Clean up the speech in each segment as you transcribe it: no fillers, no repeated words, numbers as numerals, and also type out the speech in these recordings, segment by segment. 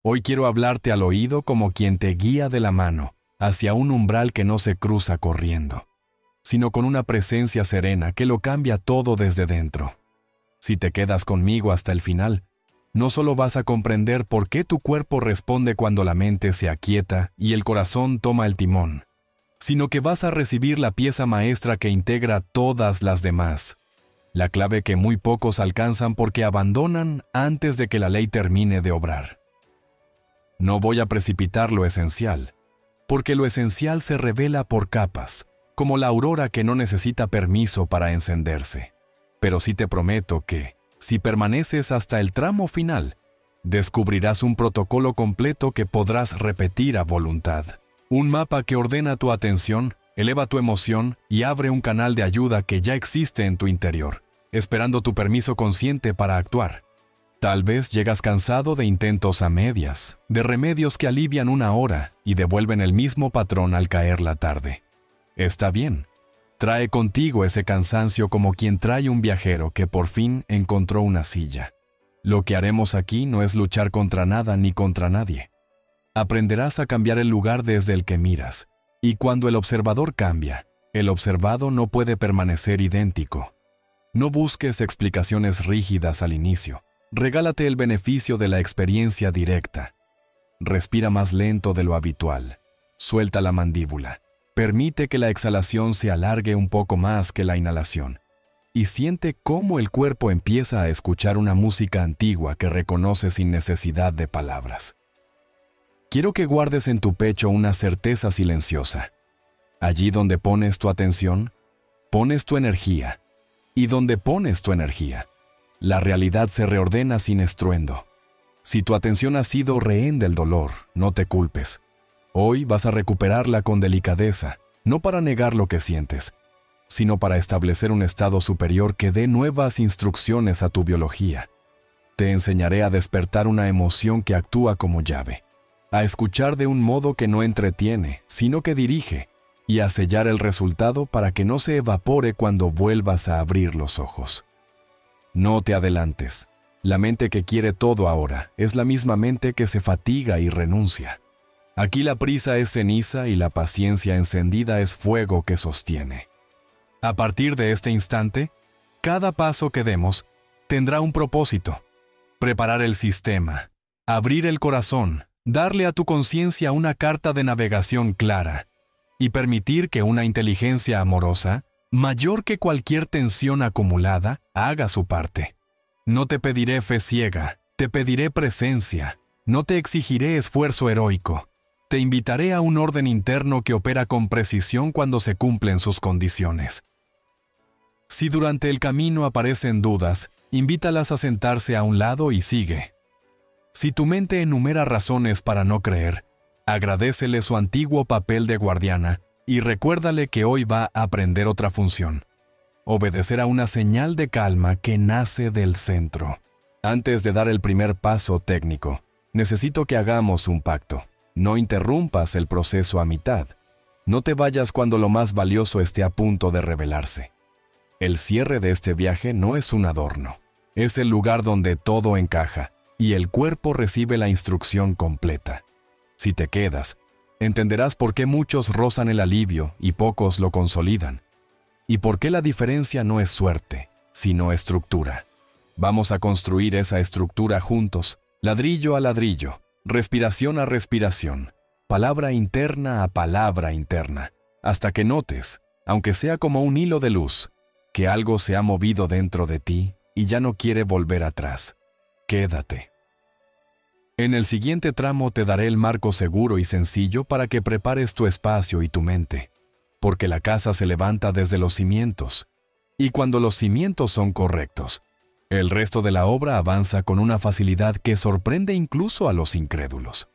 Hoy quiero hablarte al oído como quien te guía de la mano hacia un umbral que no se cruza corriendo, sino con una presencia serena que lo cambia todo desde dentro. Si te quedas conmigo hasta el final, no solo vas a comprender por qué tu cuerpo responde cuando la mente se aquieta y el corazón toma el timón, sino que vas a recibir la pieza maestra que integra todas las demás, la clave que muy pocos alcanzan porque abandonan antes de que la ley termine de obrar. No voy a precipitar lo esencial, porque lo esencial se revela por capas, como la aurora que no necesita permiso para encenderse. Pero sí te prometo que, si permaneces hasta el tramo final, descubrirás un protocolo completo que podrás repetir a voluntad. Un mapa que ordena tu atención, eleva tu emoción y abre un canal de ayuda que ya existe en tu interior, esperando tu permiso consciente para actuar. Tal vez llegas cansado de intentos a medias, de remedios que alivian una hora y devuelven el mismo patrón al caer la tarde. Está bien. Trae contigo ese cansancio como quien trae un viajero que por fin encontró una silla. Lo que haremos aquí no es luchar contra nada ni contra nadie. Aprenderás a cambiar el lugar desde el que miras, y cuando el observador cambia, el observado no puede permanecer idéntico. No busques explicaciones rígidas al inicio. Regálate el beneficio de la experiencia directa. Respira más lento de lo habitual. Suelta la mandíbula. Permite que la exhalación se alargue un poco más que la inhalación. Y siente cómo el cuerpo empieza a escuchar una música antigua que reconoce sin necesidad de palabras. Quiero que guardes en tu pecho una certeza silenciosa. Allí donde pones tu atención, pones tu energía. Y donde pones tu energía, la realidad se reordena sin estruendo. Si tu atención ha sido rehén del dolor, no te culpes. Hoy vas a recuperarla con delicadeza, no para negar lo que sientes, sino para establecer un estado superior que dé nuevas instrucciones a tu biología. Te enseñaré a despertar una emoción que actúa como llave, a escuchar de un modo que no entretiene, sino que dirige, y a sellar el resultado para que no se evapore cuando vuelvas a abrir los ojos. No te adelantes. La mente que quiere todo ahora es la misma mente que se fatiga y renuncia. Aquí la prisa es ceniza y la paciencia encendida es fuego que sostiene. A partir de este instante, cada paso que demos tendrá un propósito. Preparar el sistema, abrir el corazón, darle a tu conciencia una carta de navegación clara y permitir que una inteligencia amorosa, mayor que cualquier tensión acumulada, haga su parte. No te pediré fe ciega, te pediré presencia, no te exigiré esfuerzo heroico. Te invitaré a un orden interno que opera con precisión cuando se cumplen sus condiciones. Si durante el camino aparecen dudas, invítalas a sentarse a un lado y sigue. Si tu mente enumera razones para no creer, agradécele su antiguo papel de guardiana y recuérdale que hoy va a aprender otra función: obedecer a una señal de calma que nace del centro. Antes de dar el primer paso técnico, necesito que hagamos un pacto. No interrumpas el proceso a mitad. No te vayas cuando lo más valioso esté a punto de revelarse. El cierre de este viaje no es un adorno. Es el lugar donde todo encaja y el cuerpo recibe la instrucción completa. Si te quedas, entenderás por qué muchos rozan el alivio y pocos lo consolidan. Y por qué la diferencia no es suerte, sino estructura. Vamos a construir esa estructura juntos, ladrillo a ladrillo, respiración a respiración, palabra interna a palabra interna, hasta que notes, aunque sea como un hilo de luz, que algo se ha movido dentro de ti y ya no quiere volver atrás. Quédate. En el siguiente tramo te daré el marco seguro y sencillo para que prepares tu espacio y tu mente, porque la casa se levanta desde los cimientos, y cuando los cimientos son correctos, el resto de la obra avanza con una facilidad que sorprende incluso a los incrédulos.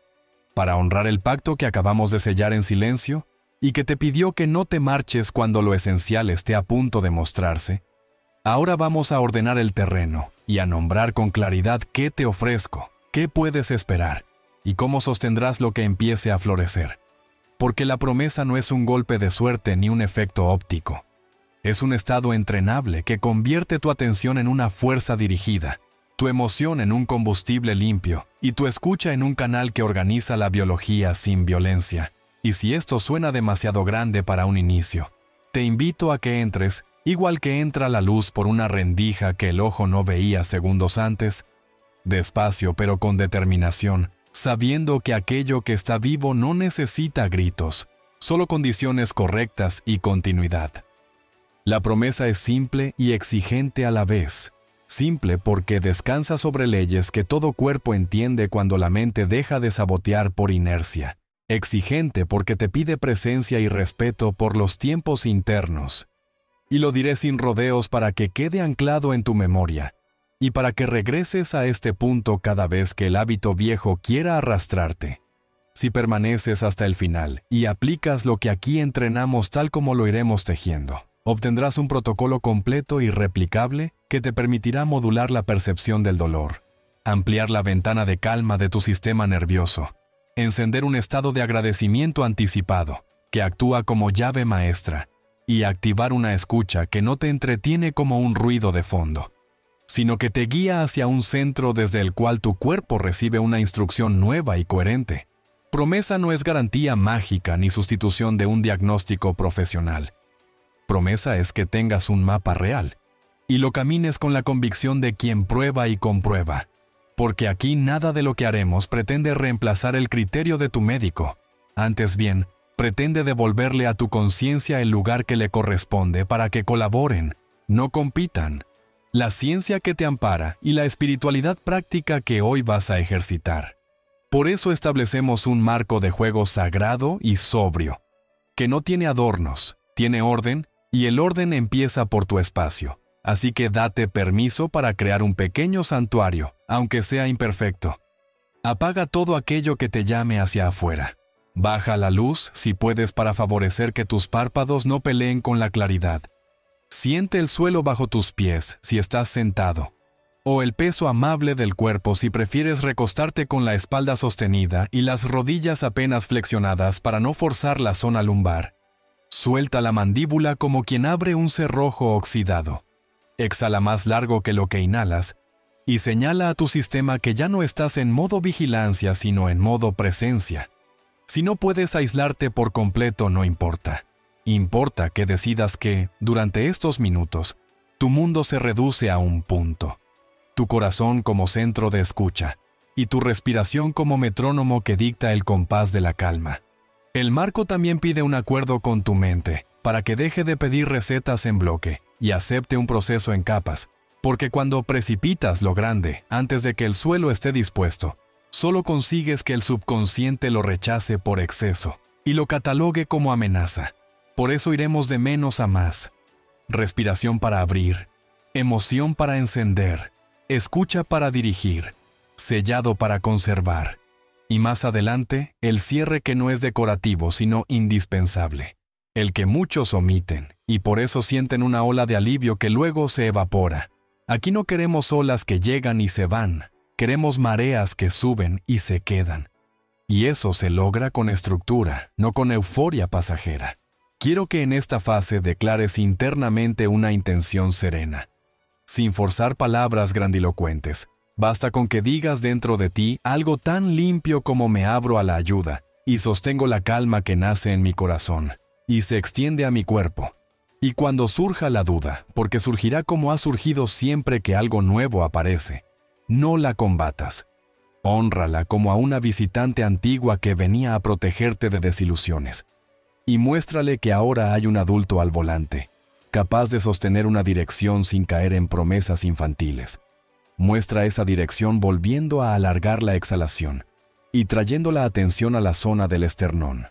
Para honrar el pacto que acabamos de sellar en silencio y que te pidió que no te marches cuando lo esencial esté a punto de mostrarse, ahora vamos a ordenar el terreno y a nombrar con claridad qué te ofrezco, qué puedes esperar y cómo sostendrás lo que empiece a florecer. Porque la promesa no es un golpe de suerte ni un efecto óptico. Es un estado entrenable que convierte tu atención en una fuerza dirigida, tu emoción en un combustible limpio y tu escucha en un canal que organiza la biología sin violencia. Y si esto suena demasiado grande para un inicio, te invito a que entres, igual que entra la luz por una rendija que el ojo no veía segundos antes, despacio pero con determinación, sabiendo que aquello que está vivo no necesita gritos, solo condiciones correctas y continuidad. La promesa es simple y exigente a la vez. Simple porque descansa sobre leyes que todo cuerpo entiende cuando la mente deja de sabotear por inercia. Exigente porque te pide presencia y respeto por los tiempos internos. Y lo diré sin rodeos para que quede anclado en tu memoria y para que regreses a este punto cada vez que el hábito viejo quiera arrastrarte. Si permaneces hasta el final y aplicas lo que aquí entrenamos tal como lo iremos tejiendo, obtendrás un protocolo completo y replicable que te permitirá modular la percepción del dolor, ampliar la ventana de calma de tu sistema nervioso, encender un estado de agradecimiento anticipado que actúa como llave maestra y activar una escucha que no te entretiene como un ruido de fondo, sino que te guía hacia un centro desde el cual tu cuerpo recibe una instrucción nueva y coherente. Promesa no es garantía mágica ni sustitución de un diagnóstico profesional. Promesa es que tengas un mapa real y lo camines con la convicción de quien prueba y comprueba, porque aquí nada de lo que haremos pretende reemplazar el criterio de tu médico. Antes bien, pretende devolverle a tu conciencia el lugar que le corresponde para que colaboren, no compitan. La ciencia que te ampara y la espiritualidad práctica que hoy vas a ejercitar. Por eso establecemos un marco de juego sagrado y sobrio, que no tiene adornos, tiene orden, y el orden empieza por tu espacio. Así que date permiso para crear un pequeño santuario, aunque sea imperfecto. Apaga todo aquello que te llame hacia afuera. Baja la luz si puedes para favorecer que tus párpados no peleen con la claridad. Siente el suelo bajo tus pies si estás sentado, o el peso amable del cuerpo si prefieres recostarte con la espalda sostenida y las rodillas apenas flexionadas para no forzar la zona lumbar. Suelta la mandíbula como quien abre un cerrojo oxidado. Exhala más largo que lo que inhalas y señala a tu sistema que ya no estás en modo vigilancia sino en modo presencia. Si no puedes aislarte por completo, no importa. Importa que decidas que, durante estos minutos, tu mundo se reduce a un punto. Tu corazón como centro de escucha y tu respiración como metrónomo que dicta el compás de la calma. El marco también pide un acuerdo con tu mente para que deje de pedir recetas en bloque y acepte un proceso en capas, porque cuando precipitas lo grande antes de que el suelo esté dispuesto, solo consigues que el subconsciente lo rechace por exceso y lo catalogue como amenaza. Por eso iremos de menos a más. Respiración para abrir, emoción para encender, escucha para dirigir, sellado para conservar. Y más adelante, el cierre que no es decorativo sino indispensable, el que muchos omiten y por eso sienten una ola de alivio que luego se evapora. Aquí no queremos olas que llegan y se van, queremos mareas que suben y se quedan. Y eso se logra con estructura, no con euforia pasajera. Quiero que en esta fase declares internamente una intención serena, sin forzar palabras grandilocuentes. Basta con que digas dentro de ti algo tan limpio como me abro a la ayuda y sostengo la calma que nace en mi corazón y se extiende a mi cuerpo. Y cuando surja la duda, porque surgirá como ha surgido siempre que algo nuevo aparece, no la combatas. Hónrala como a una visitante antigua que venía a protegerte de desilusiones. Y muéstrale que ahora hay un adulto al volante, capaz de sostener una dirección sin caer en promesas infantiles. Muestra esa dirección volviendo a alargar la exhalación y trayendo la atención a la zona del esternón,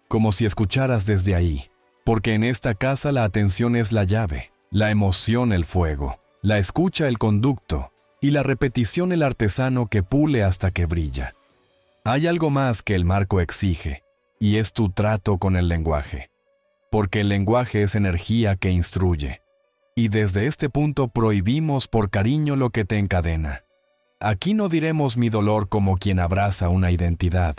como si escucharas desde ahí, porque en esta casa la atención es la llave, la emoción el fuego, la escucha el conducto y la repetición el artesano que pule hasta que brilla. Hay algo más que el marco exige, y es tu trato con el lenguaje, porque el lenguaje es energía que instruye. Y desde este punto prohibimos por cariño lo que te encadena. Aquí no diremos mi dolor como quien abraza una identidad.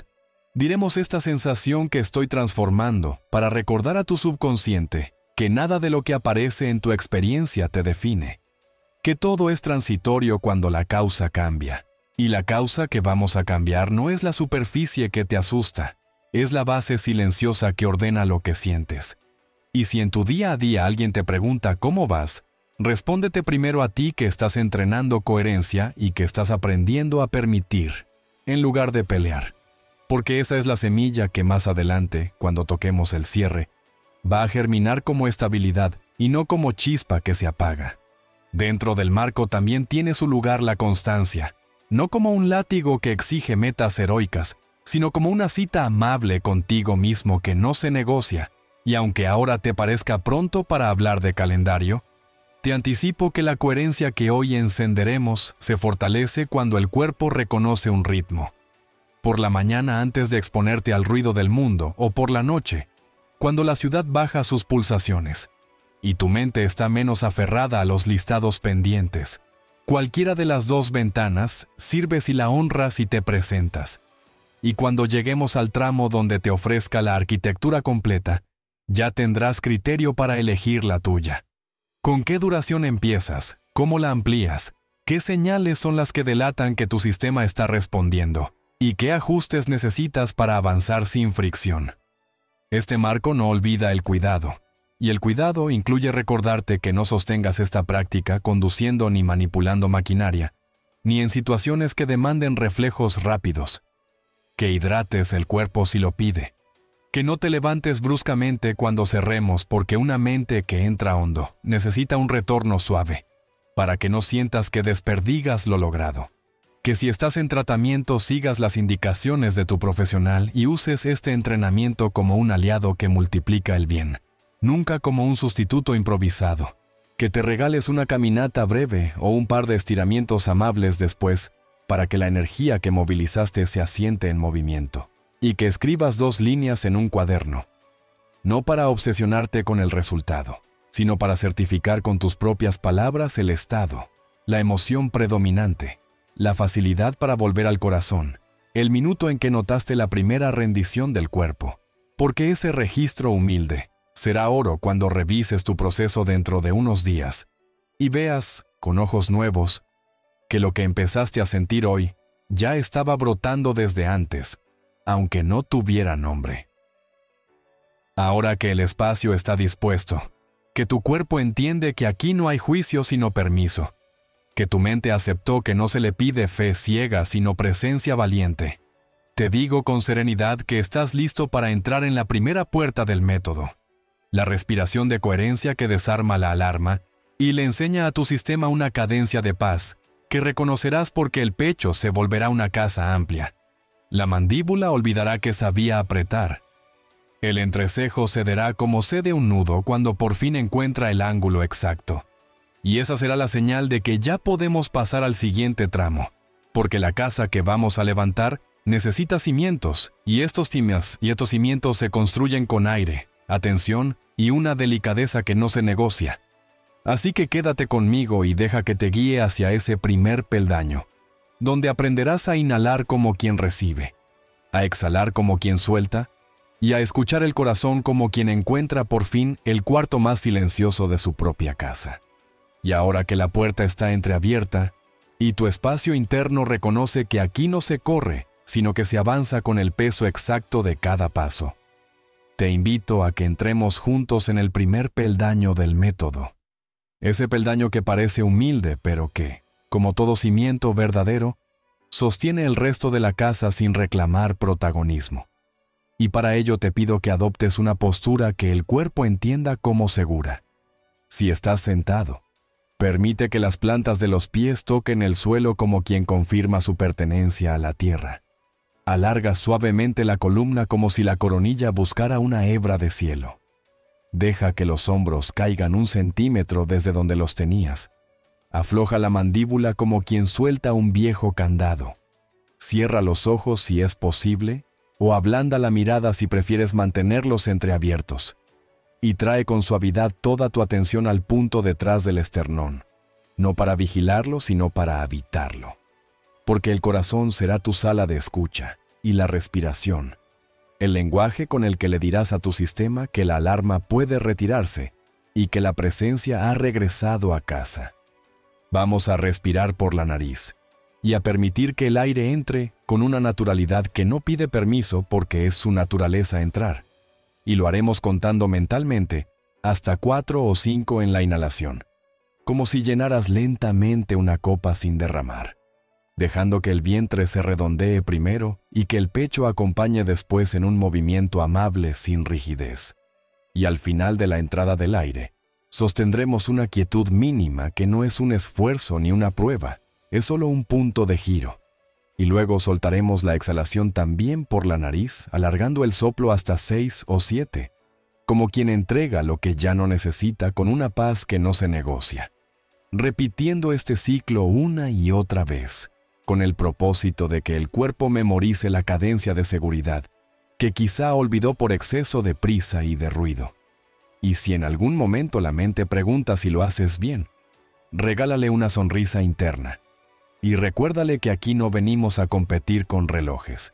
Diremos esta sensación que estoy transformando para recordar a tu subconsciente que nada de lo que aparece en tu experiencia te define. que todo es transitorio cuando la causa cambia. Y la causa que vamos a cambiar no es la superficie que te asusta, es la base silenciosa que ordena lo que sientes. Y si en tu día a día alguien te pregunta cómo vas, respóndete primero a ti que estás entrenando coherencia y que estás aprendiendo a permitir, en lugar de pelear. Porque esa es la semilla que más adelante, cuando toquemos el cierre, va a germinar como estabilidad y no como chispa que se apaga. Dentro del marco también tiene su lugar la constancia, no como un látigo que exige metas heroicas, sino como una cita amable contigo mismo que no se negocia, y aunque ahora te parezca pronto para hablar de calendario, te anticipo que la coherencia que hoy encenderemos se fortalece cuando el cuerpo reconoce un ritmo. Por la mañana antes de exponerte al ruido del mundo, o por la noche, cuando la ciudad baja sus pulsaciones, y tu mente está menos aferrada a los listados pendientes. Cualquiera de las dos ventanas sirve si la honras y te presentas. Y cuando lleguemos al tramo donde te ofrezca la arquitectura completa, ya tendrás criterio para elegir la tuya. ¿Con qué duración empiezas? ¿Cómo la amplías? ¿Qué señales son las que delatan que tu sistema está respondiendo? ¿Y qué ajustes necesitas para avanzar sin fricción? Este marco no olvida el cuidado. Y el cuidado incluye recordarte que no sostengas esta práctica conduciendo ni manipulando maquinaria, ni en situaciones que demanden reflejos rápidos. Que hidrates el cuerpo si lo pide. Que no te levantes bruscamente cuando cerremos porque una mente que entra hondo necesita un retorno suave, para que no sientas que desperdigas lo logrado. Que si estás en tratamiento sigas las indicaciones de tu profesional y uses este entrenamiento como un aliado que multiplica el bien, nunca como un sustituto improvisado. Que te regales una caminata breve o un par de estiramientos amables después para que la energía que movilizaste se asiente en movimiento. Y que escribas 2 líneas en un cuaderno, no para obsesionarte con el resultado, sino para certificar con tus propias palabras el estado, la emoción predominante, la facilidad para volver al corazón, el minuto en que notaste la primera rendición del cuerpo, porque ese registro humilde será oro cuando revises tu proceso dentro de unos días y veas, con ojos nuevos, que lo que empezaste a sentir hoy ya estaba brotando desde antes, aunque no tuviera nombre. Ahora que el espacio está dispuesto, que tu cuerpo entiende que aquí no hay juicio sino permiso, que tu mente aceptó que no se le pide fe ciega sino presencia valiente, te digo con serenidad que estás listo para entrar en la primera puerta del método, la respiración de coherencia que desarma la alarma y le enseña a tu sistema una cadencia de paz que reconocerás porque el pecho se volverá una casa amplia. La mandíbula olvidará que sabía apretar. El entrecejo cederá como cede un nudo cuando por fin encuentra el ángulo exacto. Y esa será la señal de que ya podemos pasar al siguiente tramo, porque la casa que vamos a levantar necesita cimientos, y estos cimientos se construyen con aire, atención y una delicadeza que no se negocia. Así que quédate conmigo y deja que te guíe hacia ese primer peldaño, donde aprenderás a inhalar como quien recibe, a exhalar como quien suelta, y a escuchar el corazón como quien encuentra por fin el cuarto más silencioso de su propia casa. Y ahora que la puerta está entreabierta, y tu espacio interno reconoce que aquí no se corre, sino que se avanza con el peso exacto de cada paso, te invito a que entremos juntos en el primer peldaño del método. Ese peldaño que parece humilde, pero que, como todo cimiento verdadero, sostiene el resto de la casa sin reclamar protagonismo. Y para ello te pido que adoptes una postura que el cuerpo entienda como segura. Si estás sentado, permite que las plantas de los pies toquen el suelo como quien confirma su pertenencia a la tierra. Alarga suavemente la columna como si la coronilla buscara una hebra de cielo. Deja que los hombros caigan 1 centímetro desde donde los tenías. Afloja la mandíbula como quien suelta un viejo candado. Cierra los ojos si es posible, o ablanda la mirada si prefieres mantenerlos entreabiertos. Y trae con suavidad toda tu atención al punto detrás del esternón, no para vigilarlo, sino para habitarlo. Porque el corazón será tu sala de escucha, y la respiración, el lenguaje con el que le dirás a tu sistema que la alarma puede retirarse y que la presencia ha regresado a casa. Vamos a respirar por la nariz y a permitir que el aire entre con una naturalidad que no pide permiso porque es su naturaleza entrar. Y lo haremos contando mentalmente hasta 4 o 5 en la inhalación, como si llenaras lentamente una copa sin derramar, dejando que el vientre se redondee primero y que el pecho acompañe después en un movimiento amable sin rigidez. Y al final de la entrada del aire, sostendremos una quietud mínima que no es un esfuerzo ni una prueba, es solo un punto de giro. Y luego soltaremos la exhalación también por la nariz, alargando el soplo hasta 6 o 7, como quien entrega lo que ya no necesita con una paz que no se negocia, repitiendo este ciclo una y otra vez, con el propósito de que el cuerpo memorice la cadencia de seguridad, que quizá olvidó por exceso de prisa y de ruido. Y si en algún momento la mente pregunta si lo haces bien, regálale una sonrisa interna. Y recuérdale que aquí no venimos a competir con relojes.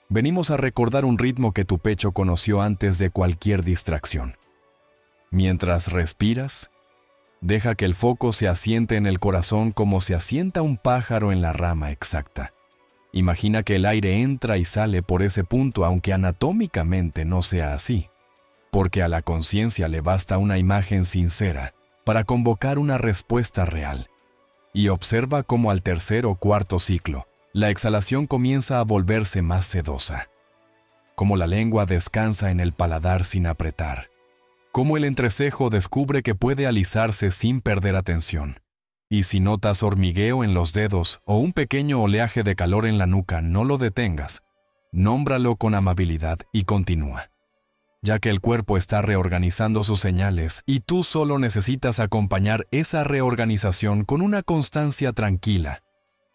Venimos a recordar un ritmo que tu pecho conoció antes de cualquier distracción. Mientras respiras, deja que el foco se asiente en el corazón como se asienta un pájaro en la rama exacta. Imagina que el aire entra y sale por ese punto, aunque anatómicamente no sea así, porque a la conciencia le basta una imagen sincera para convocar una respuesta real. Y observa cómo al tercer o cuarto ciclo, la exhalación comienza a volverse más sedosa. Cómo la lengua descansa en el paladar sin apretar. Cómo el entrecejo descubre que puede alisarse sin perder atención. Y si notas hormigueo en los dedos o un pequeño oleaje de calor en la nuca, no lo detengas. Nómbralo con amabilidad y continúa, ya que el cuerpo está reorganizando sus señales y tú solo necesitas acompañar esa reorganización con una constancia tranquila.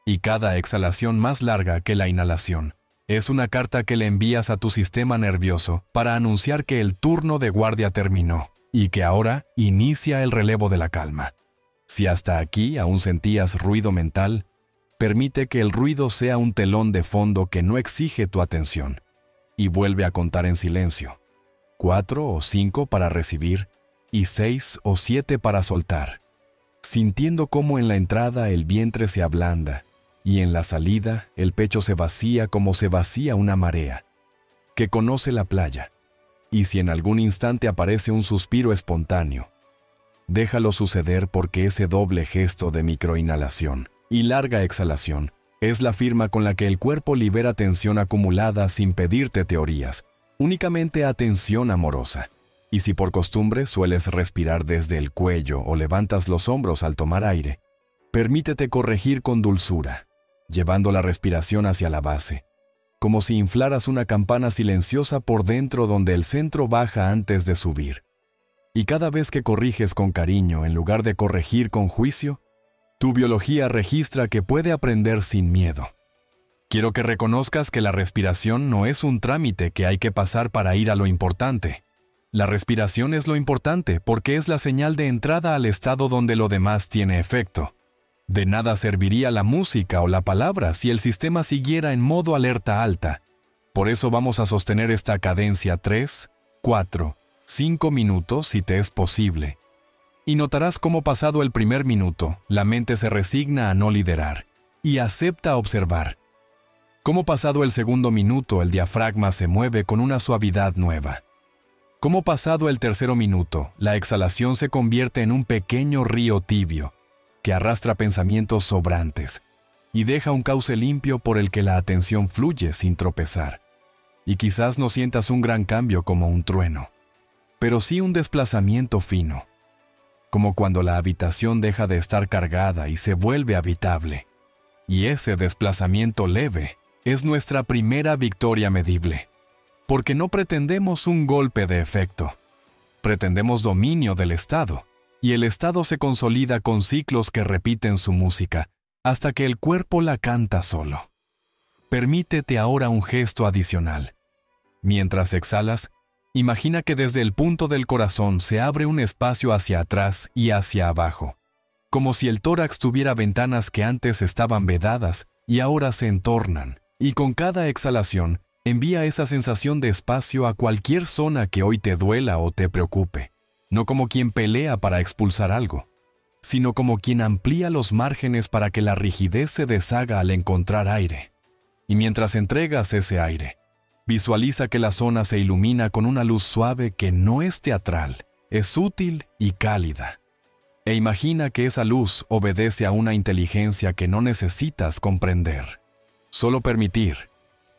Y cada exhalación más larga que la inhalación es una carta que le envías a tu sistema nervioso para anunciar que el turno de guardia terminó y que ahora inicia el relevo de la calma. Si hasta aquí aún sentías ruido mental, permite que el ruido sea un telón de fondo que no exige tu atención y vuelve a contar en silencio. 4 o 5 para recibir y 6 o 7 para soltar, sintiendo cómo en la entrada el vientre se ablanda y en la salida el pecho se vacía como se vacía una marea, que conoce la playa. Y si en algún instante aparece un suspiro espontáneo, déjalo suceder porque ese doble gesto de microinhalación y larga exhalación es la firma con la que el cuerpo libera tensión acumulada sin pedirte teorías, únicamente atención amorosa. Y si por costumbre sueles respirar desde el cuello o levantas los hombros al tomar aire, permítete corregir con dulzura, llevando la respiración hacia la base, como si inflaras una campana silenciosa por dentro donde el centro baja antes de subir. Y cada vez que corriges con cariño en lugar de corregir con juicio, tu biología registra que puede aprender sin miedo. Quiero que reconozcas que la respiración no es un trámite que hay que pasar para ir a lo importante. La respiración es lo importante porque es la señal de entrada al estado donde lo demás tiene efecto. De nada serviría la música o la palabra si el sistema siguiera en modo alerta alta. Por eso vamos a sostener esta cadencia 3, 4, 5 minutos si te es posible. Y notarás cómo pasado el primer minuto, la mente se resigna a no liderar y acepta observar. Cómo pasado el segundo minuto el diafragma se mueve con una suavidad nueva. Cómo pasado el tercero minuto, la exhalación se convierte en un pequeño río tibio que arrastra pensamientos sobrantes y deja un cauce limpio por el que la atención fluye sin tropezar. Y quizás no sientas un gran cambio como un trueno, pero sí un desplazamiento fino, como cuando la habitación deja de estar cargada y se vuelve habitable. Y ese desplazamiento leve es nuestra primera victoria medible, porque no pretendemos un golpe de efecto. Pretendemos dominio del estado, y el estado se consolida con ciclos que repiten su música, hasta que el cuerpo la canta solo. Permítete ahora un gesto adicional. Mientras exhalas, imagina que desde el punto del corazón se abre un espacio hacia atrás y hacia abajo, como si el tórax tuviera ventanas que antes estaban vedadas y ahora se entornan. Y con cada exhalación, envía esa sensación de espacio a cualquier zona que hoy te duela o te preocupe, no como quien pelea para expulsar algo, sino como quien amplía los márgenes para que la rigidez se deshaga al encontrar aire. Y mientras entregas ese aire, visualiza que la zona se ilumina con una luz suave que no es teatral, es sutil y cálida. E imagina que esa luz obedece a una inteligencia que no necesitas comprender, solo permitir.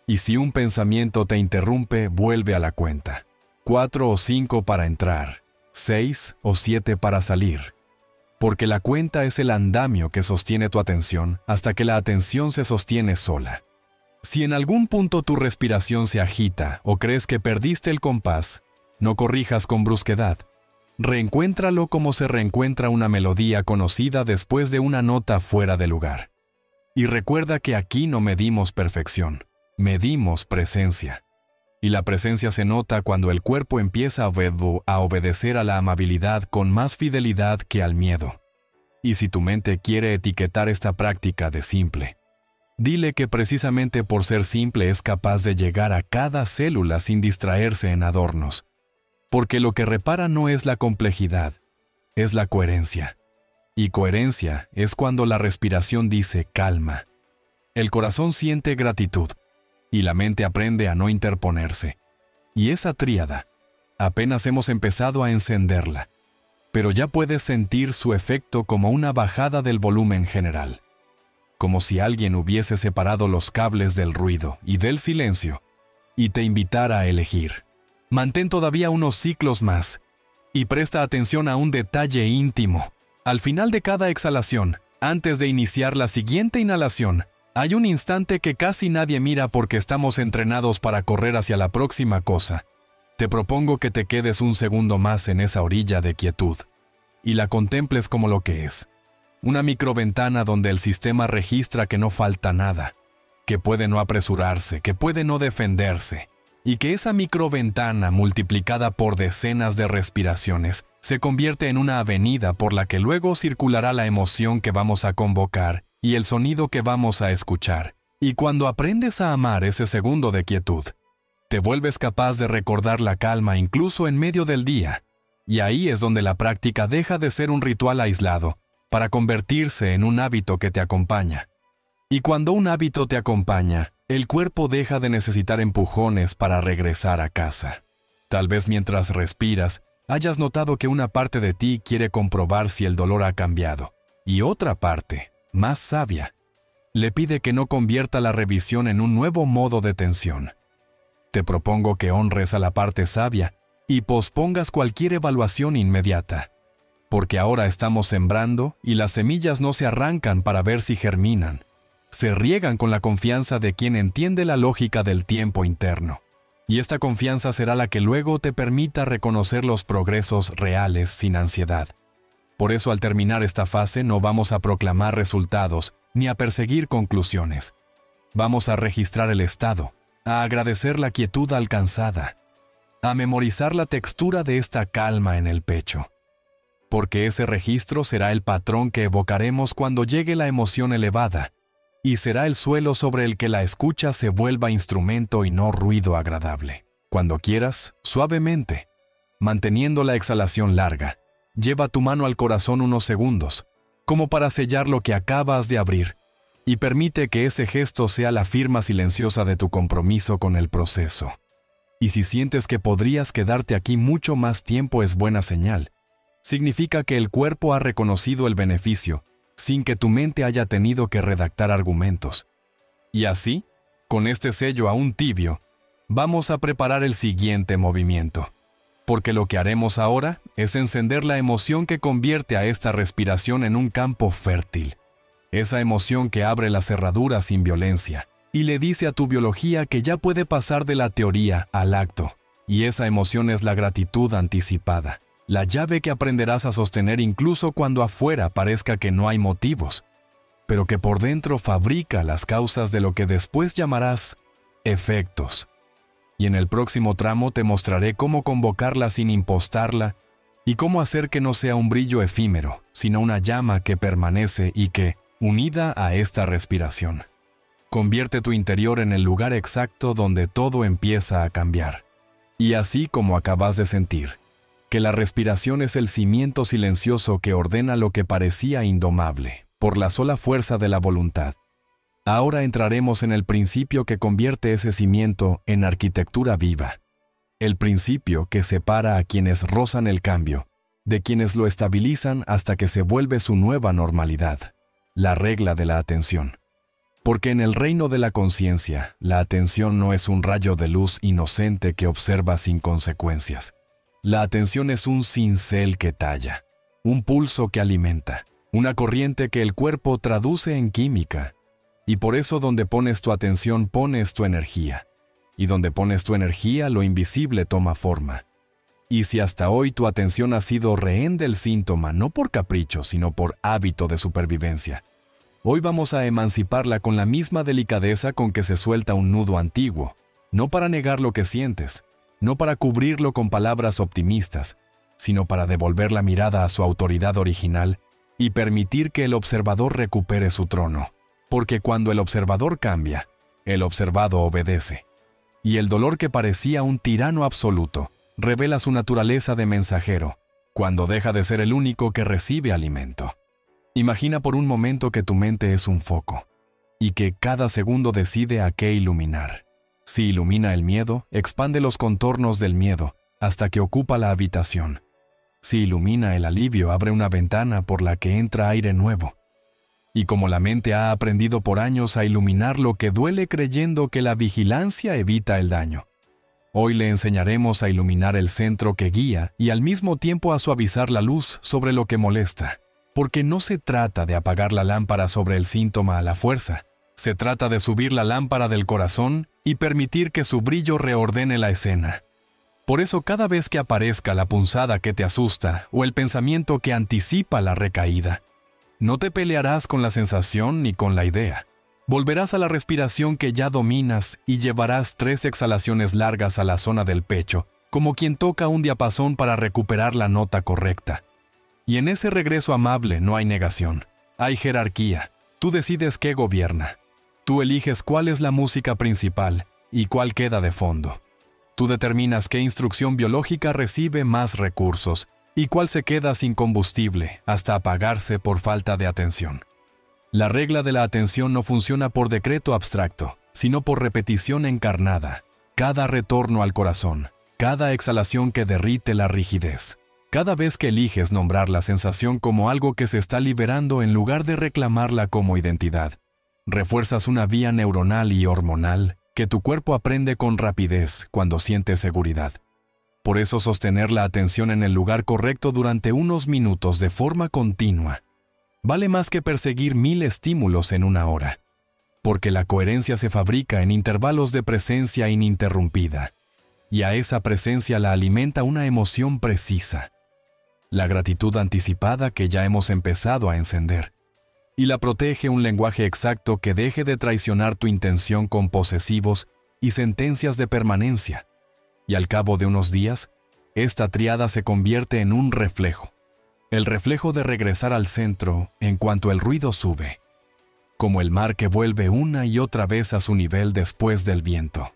Y si un pensamiento te interrumpe, vuelve a la cuenta. 4 o 5 para entrar, 6 o 7 para salir. Porque la cuenta es el andamio que sostiene tu atención hasta que la atención se sostiene sola. Si en algún punto tu respiración se agita o crees que perdiste el compás, no corrijas con brusquedad. Reencuéntralo como se reencuentra una melodía conocida después de una nota fuera de lugar. Y recuerda que aquí no medimos perfección, medimos presencia. Y la presencia se nota cuando el cuerpo empieza a obedecer a la amabilidad con más fidelidad que al miedo. Y si tu mente quiere etiquetar esta práctica de simple, dile que precisamente por ser simple es capaz de llegar a cada célula sin distraerse en adornos. Porque lo que repara no es la complejidad, es la coherencia. Y coherencia es cuando la respiración dice calma. El corazón siente gratitud y la mente aprende a no interponerse. Y esa tríada, apenas hemos empezado a encenderla, pero ya puedes sentir su efecto como una bajada del volumen general. Como si alguien hubiese separado los cables del ruido y del silencio y te invitara a elegir. Mantén todavía unos ciclos más y presta atención a un detalle íntimo. Al final de cada exhalación, antes de iniciar la siguiente inhalación, hay un instante que casi nadie mira porque estamos entrenados para correr hacia la próxima cosa. Te propongo que te quedes un segundo más en esa orilla de quietud y la contemples como lo que es. Una microventana donde el sistema registra que no falta nada, que puede no apresurarse, que puede no defenderse, y que esa microventana multiplicada por decenas de respiraciones se convierte en una avenida por la que luego circulará la emoción que vamos a convocar y el sonido que vamos a escuchar. Y cuando aprendes a amar ese segundo de quietud, te vuelves capaz de recordar la calma incluso en medio del día, y ahí es donde la práctica deja de ser un ritual aislado para convertirse en un hábito que te acompaña. Y cuando un hábito te acompaña, el cuerpo deja de necesitar empujones para regresar a casa. Tal vez mientras respiras, hayas notado que una parte de ti quiere comprobar si el dolor ha cambiado, y otra parte, más sabia, le pide que no convierta la revisión en un nuevo modo de tensión. Te propongo que honres a la parte sabia y pospongas cualquier evaluación inmediata, porque ahora estamos sembrando y las semillas no se arrancan para ver si germinan. Se riegan con la confianza de quien entiende la lógica del tiempo interno. Y esta confianza será la que luego te permita reconocer los progresos reales sin ansiedad. Por eso al terminar esta fase no vamos a proclamar resultados ni a perseguir conclusiones. Vamos a registrar el estado, a agradecer la quietud alcanzada, a memorizar la textura de esta calma en el pecho. Porque ese registro será el patrón que evocaremos cuando llegue la emoción elevada, y será el suelo sobre el que la escucha se vuelva instrumento y no ruido agradable. Cuando quieras, suavemente, manteniendo la exhalación larga, lleva tu mano al corazón unos segundos, como para sellar lo que acabas de abrir, y permite que ese gesto sea la firma silenciosa de tu compromiso con el proceso. Y si sientes que podrías quedarte aquí mucho más tiempo es buena señal. Significa que el cuerpo ha reconocido el beneficio, sin que tu mente haya tenido que redactar argumentos. Y así, con este sello aún tibio, vamos a preparar el siguiente movimiento. Porque lo que haremos ahora es encender la emoción que convierte a esta respiración en un campo fértil. Esa emoción que abre la cerradura sin violencia y le dice a tu biología que ya puede pasar de la teoría al acto. Y esa emoción es la gratitud anticipada. La llave que aprenderás a sostener incluso cuando afuera parezca que no hay motivos, pero que por dentro fabrica las causas de lo que después llamarás efectos. Y en el próximo tramo te mostraré cómo convocarla sin impostarla y cómo hacer que no sea un brillo efímero, sino una llama que permanece y que, unida a esta respiración, convierte tu interior en el lugar exacto donde todo empieza a cambiar. Y así como acabas de sentir, que la respiración es el cimiento silencioso que ordena lo que parecía indomable, por la sola fuerza de la voluntad. Ahora entraremos en el principio que convierte ese cimiento en arquitectura viva. El principio que separa a quienes rozan el cambio, de quienes lo estabilizan hasta que se vuelve su nueva normalidad, la regla de la atención. Porque en el reino de la conciencia, la atención no es un rayo de luz inocente que observa sin consecuencias. La atención es un cincel que talla, un pulso que alimenta, una corriente que el cuerpo traduce en química. Y por eso donde pones tu atención pones tu energía. Y donde pones tu energía lo invisible toma forma. Y si hasta hoy tu atención ha sido rehén del síntoma, no por capricho, sino por hábito de supervivencia, hoy vamos a emanciparla con la misma delicadeza con que se suelta un nudo antiguo, no para negar lo que sientes, no para cubrirlo con palabras optimistas, sino para devolver la mirada a su autoridad original y permitir que el observador recupere su trono. Porque cuando el observador cambia, el observado obedece. Y el dolor que parecía un tirano absoluto revela su naturaleza de mensajero, cuando deja de ser el único que recibe alimento. Imagina por un momento que tu mente es un foco, y que cada segundo decide a qué iluminar. Si ilumina el miedo, expande los contornos del miedo hasta que ocupa la habitación. Si ilumina el alivio, abre una ventana por la que entra aire nuevo. Y como la mente ha aprendido por años a iluminar lo que duele creyendo que la vigilancia evita el daño, hoy le enseñaremos a iluminar el centro que guía y al mismo tiempo a suavizar la luz sobre lo que molesta. Porque no se trata de apagar la lámpara sobre el síntoma a la fuerza. Se trata de subir la lámpara del corazón y permitir que su brillo reordene la escena. Por eso cada vez que aparezca la punzada que te asusta o el pensamiento que anticipa la recaída, no te pelearás con la sensación ni con la idea. Volverás a la respiración que ya dominas y llevarás 3 exhalaciones largas a la zona del pecho, como quien toca un diapasón para recuperar la nota correcta. Y en ese regreso amable no hay negación, hay jerarquía. Tú decides qué gobierna. Tú eliges cuál es la música principal y cuál queda de fondo. Tú determinas qué instrucción biológica recibe más recursos y cuál se queda sin combustible hasta apagarse por falta de atención. La regla de la atención no funciona por decreto abstracto, sino por repetición encarnada. Cada retorno al corazón, cada exhalación que derrite la rigidez. Cada vez que eliges nombrar la sensación como algo que se está liberando en lugar de reclamarla como identidad, refuerzas una vía neuronal y hormonal que tu cuerpo aprende con rapidez cuando siente seguridad. Por eso sostener la atención en el lugar correcto durante unos minutos de forma continua vale más que perseguir 1000 estímulos en una hora, porque la coherencia se fabrica en intervalos de presencia ininterrumpida, y a esa presencia la alimenta una emoción precisa, la gratitud anticipada que ya hemos empezado a encender, y la protege un lenguaje exacto que deje de traicionar tu intención con posesivos y sentencias de permanencia. Y al cabo de unos días, esta tríada se convierte en un reflejo. El reflejo de regresar al centro en cuanto el ruido sube, como el mar que vuelve una y otra vez a su nivel después del viento.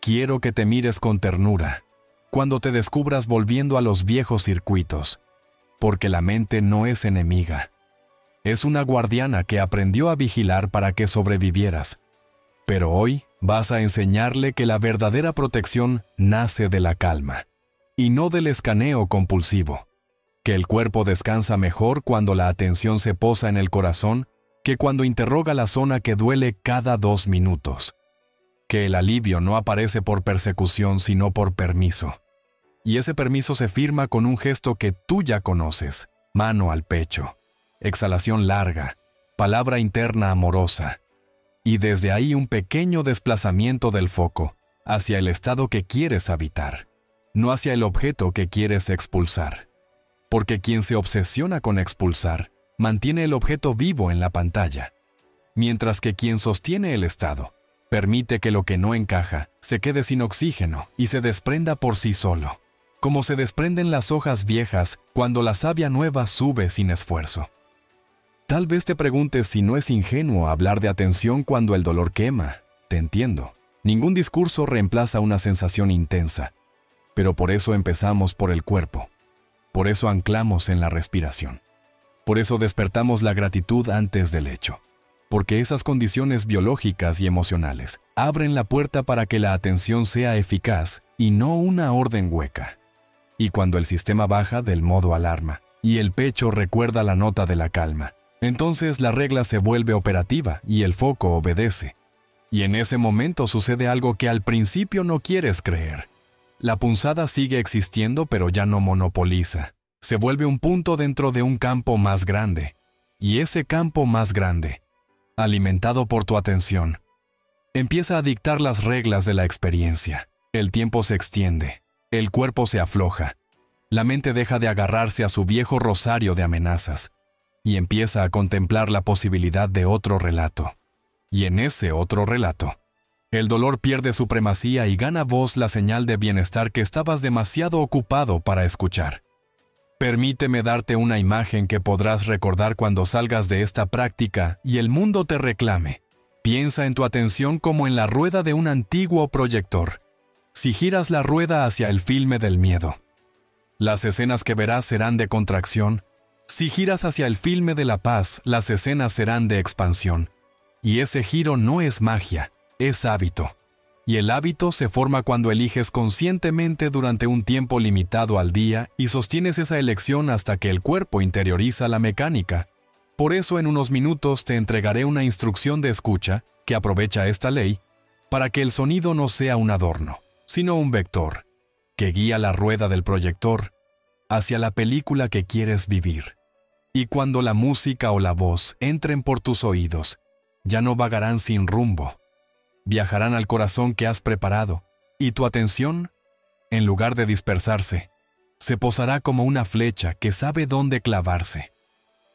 Quiero que te mires con ternura cuando te descubras volviendo a los viejos circuitos, porque la mente no es enemiga. Es una guardiana que aprendió a vigilar para que sobrevivieras. Pero hoy vas a enseñarle que la verdadera protección nace de la calma, y no del escaneo compulsivo. Que el cuerpo descansa mejor cuando la atención se posa en el corazón que cuando interroga la zona que duele cada 2 minutos. Que el alivio no aparece por persecución sino por permiso. Y ese permiso se firma con un gesto que tú ya conoces, mano al pecho, exhalación larga, palabra interna amorosa. Y desde ahí un pequeño desplazamiento del foco hacia el estado que quieres habitar, no hacia el objeto que quieres expulsar. Porque quien se obsesiona con expulsar, mantiene el objeto vivo en la pantalla, mientras que quien sostiene el estado, permite que lo que no encaja se quede sin oxígeno y se desprenda por sí solo, como se desprenden las hojas viejas cuando la savia nueva sube sin esfuerzo. Tal vez te preguntes si no es ingenuo hablar de atención cuando el dolor quema. Te entiendo. Ningún discurso reemplaza una sensación intensa. Pero por eso empezamos por el cuerpo. Por eso anclamos en la respiración. Por eso despertamos la gratitud antes del hecho. Porque esas condiciones biológicas y emocionales abren la puerta para que la atención sea eficaz y no una orden hueca. Y cuando el sistema baja del modo alarma y el pecho recuerda la nota de la calma, entonces la regla se vuelve operativa y el foco obedece. Y en ese momento sucede algo que al principio no quieres creer. La punzada sigue existiendo, pero ya no monopoliza. Se vuelve un punto dentro de un campo más grande. Y ese campo más grande, alimentado por tu atención, empieza a dictar las reglas de la experiencia. El tiempo se extiende, el cuerpo se afloja, la mente deja de agarrarse a su viejo rosario de amenazas y empieza a contemplar la posibilidad de otro relato. Y en ese otro relato, el dolor pierde supremacía y gana voz la señal de bienestar que estabas demasiado ocupado para escuchar. Permíteme darte una imagen que podrás recordar cuando salgas de esta práctica y el mundo te reclame. Piensa en tu atención como en la rueda de un antiguo proyector. Si giras la rueda hacia el filme del miedo, las escenas que verás serán de contracción. Si giras hacia el filme de la paz, las escenas serán de expansión. Y ese giro no es magia, es hábito. Y el hábito se forma cuando eliges conscientemente durante un tiempo limitado al día y sostienes esa elección hasta que el cuerpo interioriza la mecánica. Por eso en unos minutos te entregaré una instrucción de escucha que aprovecha esta ley para que el sonido no sea un adorno, sino un vector que guía la rueda del proyector hacia la película que quieres vivir. Y cuando la música o la voz entren por tus oídos, ya no vagarán sin rumbo. Viajarán al corazón que has preparado, y tu atención, en lugar de dispersarse, se posará como una flecha que sabe dónde clavarse.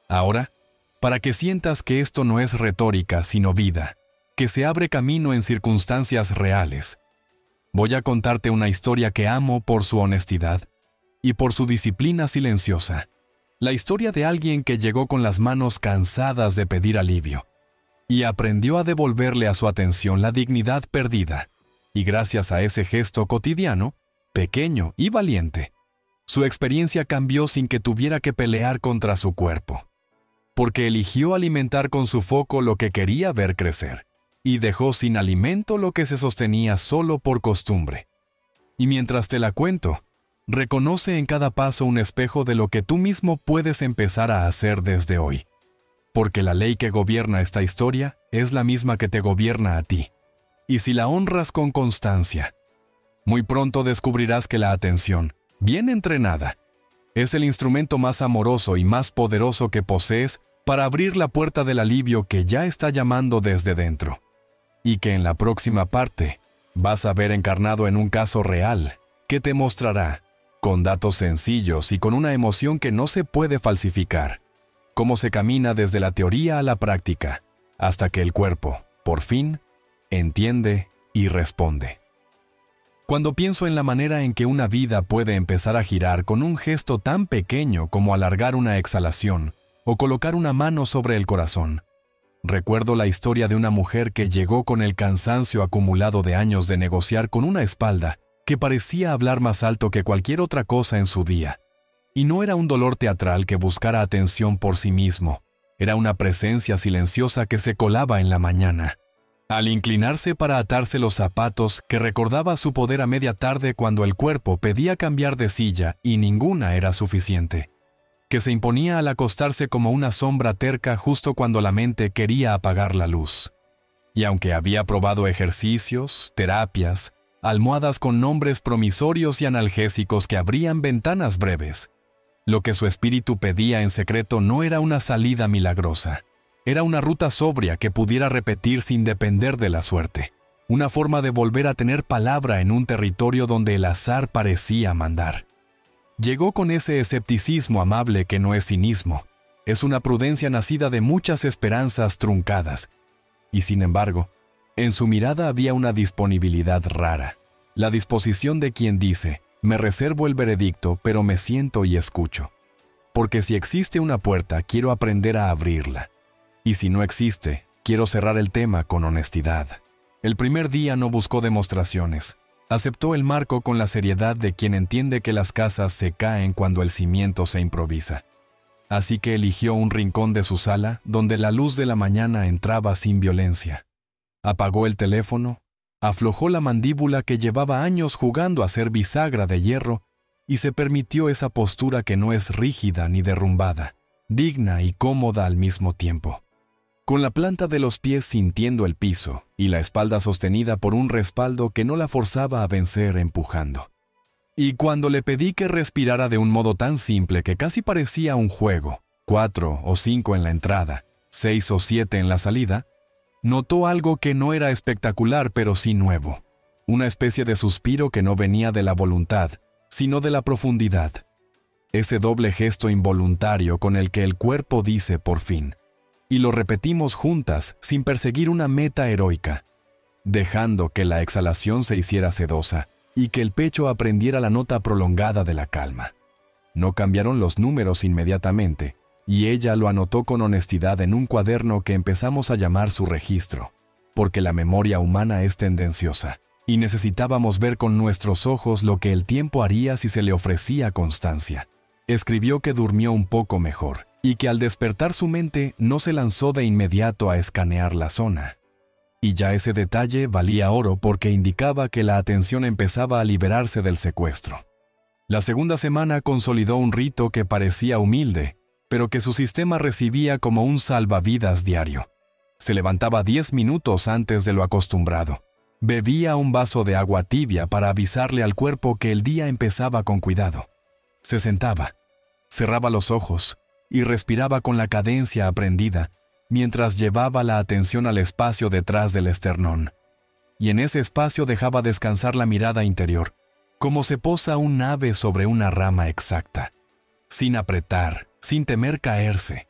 Ahora, para que sientas que esto no es retórica, sino vida, que se abre camino en circunstancias reales, voy a contarte una historia que amo por su honestidad y por su disciplina silenciosa. La historia de alguien que llegó con las manos cansadas de pedir alivio y aprendió a devolverle a su atención la dignidad perdida. Y gracias a ese gesto cotidiano, pequeño y valiente, su experiencia cambió sin que tuviera que pelear contra su cuerpo. Porque eligió alimentar con su foco lo que quería ver crecer, y dejó sin alimento lo que se sostenía solo por costumbre. Y mientras te la cuento, reconoce en cada paso un espejo de lo que tú mismo puedes empezar a hacer desde hoy. Porque la ley que gobierna esta historia es la misma que te gobierna a ti. Y si la honras con constancia, muy pronto descubrirás que la atención, bien entrenada, es el instrumento más amoroso y más poderoso que posees para abrir la puerta del alivio que ya está llamando desde dentro. Y que en la próxima parte vas a ver encarnado en un caso real que te mostrará, con datos sencillos y con una emoción que no se puede falsificar, cómo se camina desde la teoría a la práctica, hasta que el cuerpo, por fin, entiende y responde. Cuando pienso en la manera en que una vida puede empezar a girar con un gesto tan pequeño como alargar una exhalación o colocar una mano sobre el corazón, recuerdo la historia de una mujer que llegó con el cansancio acumulado de años de negociar con una espalda que parecía hablar más alto que cualquier otra cosa en su día. Y no era un dolor teatral que buscara atención por sí mismo, era una presencia silenciosa que se colaba en la mañana. Al inclinarse para atarse los zapatos, que recordaba su poder a media tarde cuando el cuerpo pedía cambiar de silla y ninguna era suficiente, que se imponía al acostarse como una sombra terca justo cuando la mente quería apagar la luz. Y aunque había probado ejercicios, terapias, almohadas con nombres promisorios y analgésicos que abrían ventanas breves, lo que su espíritu pedía en secreto no era una salida milagrosa. Era una ruta sobria que pudiera repetir sin depender de la suerte. Una forma de volver a tener palabra en un territorio donde el azar parecía mandar. Llegó con ese escepticismo amable que no es cinismo. Es una prudencia nacida de muchas esperanzas truncadas. Y sin embargo, en su mirada había una disponibilidad rara. La disposición de quien dice: me reservo el veredicto, pero me siento y escucho. Porque si existe una puerta, quiero aprender a abrirla. Y si no existe, quiero cerrar el tema con honestidad. El primer día no buscó demostraciones. Aceptó el marco con la seriedad de quien entiende que las casas se caen cuando el cimiento se improvisa. Así que eligió un rincón de su sala donde la luz de la mañana entraba sin violencia. Apagó el teléfono, aflojó la mandíbula que llevaba años jugando a ser bisagra de hierro y se permitió esa postura que no es rígida ni derrumbada, digna y cómoda al mismo tiempo. Con la planta de los pies sintiendo el piso y la espalda sostenida por un respaldo que no la forzaba a vencer empujando. Y cuando le pedí que respirara de un modo tan simple que casi parecía un juego, 4 o 5 en la entrada, 6 o 7 en la salida, notó algo que no era espectacular pero sí nuevo, una especie de suspiro que no venía de la voluntad, sino de la profundidad. Ese doble gesto involuntario con el que el cuerpo dice por fin, y lo repetimos juntas sin perseguir una meta heroica, dejando que la exhalación se hiciera sedosa y que el pecho aprendiera la nota prolongada de la calma. No cambiaron los números inmediatamente, y ella lo anotó con honestidad en un cuaderno que empezamos a llamar su registro, porque la memoria humana es tendenciosa, y necesitábamos ver con nuestros ojos lo que el tiempo haría si se le ofrecía constancia. Escribió que durmió un poco mejor, y que al despertar su mente no se lanzó de inmediato a escanear la zona. Y ya ese detalle valía oro porque indicaba que la atención empezaba a liberarse del secuestro. La segunda semana consolidó un rito que parecía humilde, pero que su sistema recibía como un salvavidas diario. Se levantaba 10 minutos antes de lo acostumbrado. Bebía un vaso de agua tibia para avisarle al cuerpo que el día empezaba con cuidado. Se sentaba, cerraba los ojos y respiraba con la cadencia aprendida, mientras llevaba la atención al espacio detrás del esternón. Y en ese espacio dejaba descansar la mirada interior, como se posa un ave sobre una rama exacta, sin apretar, sin temer caerse.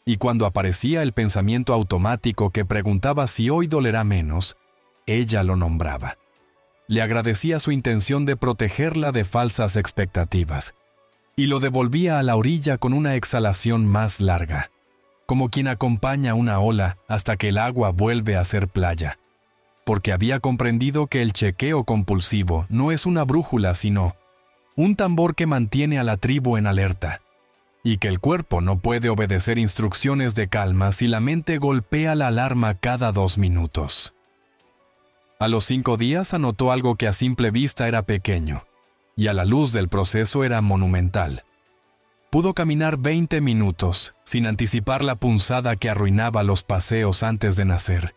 Y cuando aparecía el pensamiento automático que preguntaba si hoy dolerá menos, ella lo nombraba. Le agradecía su intención de protegerla de falsas expectativas, y lo devolvía a la orilla con una exhalación más larga, como quien acompaña una ola hasta que el agua vuelve a ser playa, porque había comprendido que el chequeo compulsivo no es una brújula sino un tambor que mantiene a la tribu en alerta, y que el cuerpo no puede obedecer instrucciones de calma si la mente golpea la alarma cada 2 minutos. A los 5 días anotó algo que a simple vista era pequeño, y a la luz del proceso era monumental. Pudo caminar 20 minutos, sin anticipar la punzada que arruinaba los paseos antes de nacer,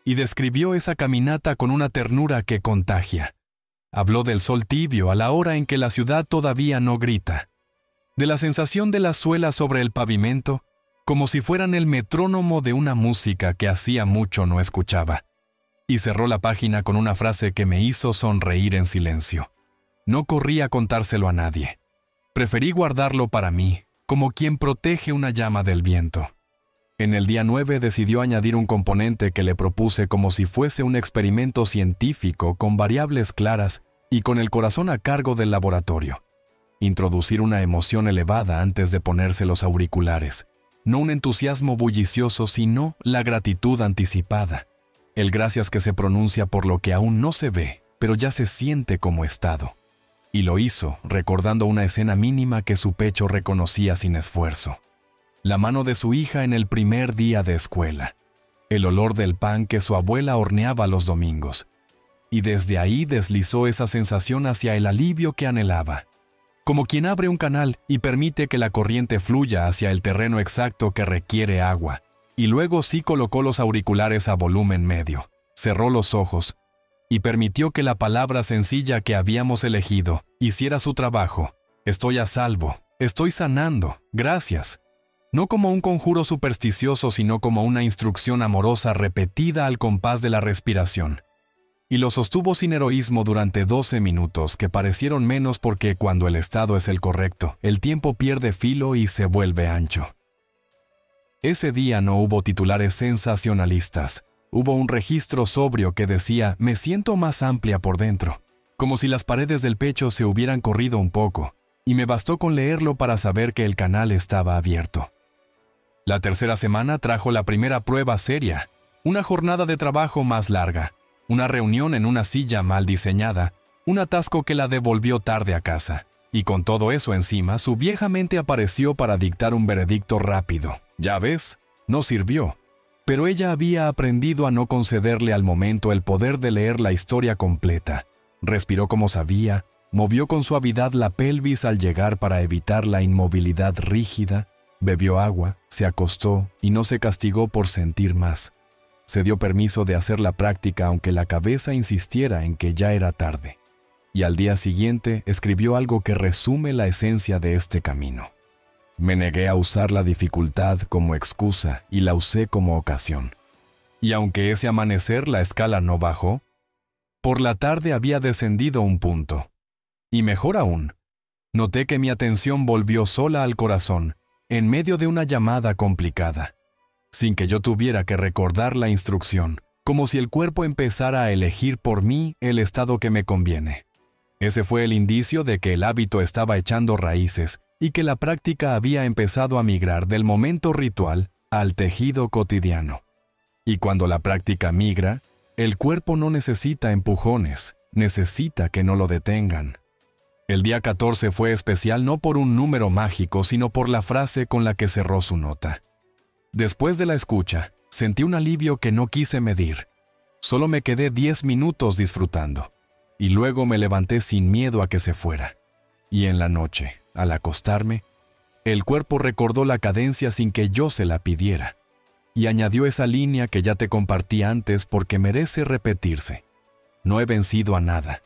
y describió esa caminata con una ternura que contagia. Habló del sol tibio a la hora en que la ciudad todavía no grita, de la sensación de las suelas sobre el pavimento, como si fueran el metrónomo de una música que hacía mucho no escuchaba. Y cerró la página con una frase que me hizo sonreír en silencio. No corrí a contárselo a nadie. Preferí guardarlo para mí, como quien protege una llama del viento. En el día 9 decidió añadir un componente que le propuse como si fuese un experimento científico con variables claras y con el corazón a cargo del laboratorio. Introducir una emoción elevada antes de ponerse los auriculares. No un entusiasmo bullicioso, sino la gratitud anticipada. El gracias que se pronuncia por lo que aún no se ve, pero ya se siente como estado. Y lo hizo, recordando una escena mínima que su pecho reconocía sin esfuerzo. La mano de su hija en el primer día de escuela. El olor del pan que su abuela horneaba los domingos. Y desde ahí deslizó esa sensación hacia el alivio que anhelaba. Como quien abre un canal y permite que la corriente fluya hacia el terreno exacto que requiere agua. Y luego sí colocó los auriculares a volumen medio, cerró los ojos y permitió que la palabra sencilla que habíamos elegido hiciera su trabajo. Estoy a salvo, estoy sanando, gracias. No como un conjuro supersticioso, sino como una instrucción amorosa repetida al compás de la respiración. Y lo sostuvo sin heroísmo durante 12 minutos, que parecieron menos porque cuando el estado es el correcto, el tiempo pierde filo y se vuelve ancho. Ese día no hubo titulares sensacionalistas. Hubo un registro sobrio que decía, me siento más amplia por dentro, como si las paredes del pecho se hubieran corrido un poco, y me bastó con leerlo para saber que el canal estaba abierto. La tercera semana trajo la primera prueba seria, una jornada de trabajo más larga, una reunión en una silla mal diseñada, un atasco que la devolvió tarde a casa. Y con todo eso encima, su vieja mente apareció para dictar un veredicto rápido. Ya ves, no sirvió. Pero ella había aprendido a no concederle al momento el poder de leer la historia completa. Respiró como sabía, movió con suavidad la pelvis al llegar para evitar la inmovilidad rígida, bebió agua, se acostó y no se castigó por sentir más. Se dio permiso de hacer la práctica aunque la cabeza insistiera en que ya era tarde. Y al día siguiente escribió algo que resume la esencia de este camino. Me negué a usar la dificultad como excusa y la usé como ocasión. Y aunque ese amanecer la escala no bajó, por la tarde había descendido un punto. Y mejor aún, noté que mi atención volvió sola al corazón, en medio de una llamada complicada, sin que yo tuviera que recordar la instrucción, como si el cuerpo empezara a elegir por mí el estado que me conviene. Ese fue el indicio de que el hábito estaba echando raíces y que la práctica había empezado a migrar del momento ritual al tejido cotidiano. Y cuando la práctica migra, el cuerpo no necesita empujones, necesita que no lo detengan. El día 14 fue especial no por un número mágico, sino por la frase con la que cerró su nota. Después de la escucha, sentí un alivio que no quise medir. Solo me quedé 10 minutos disfrutando. Y luego me levanté sin miedo a que se fuera. Y en la noche, al acostarme, el cuerpo recordó la cadencia sin que yo se la pidiera. Y añadió esa línea que ya te compartí antes porque merece repetirse. No he vencido a nada.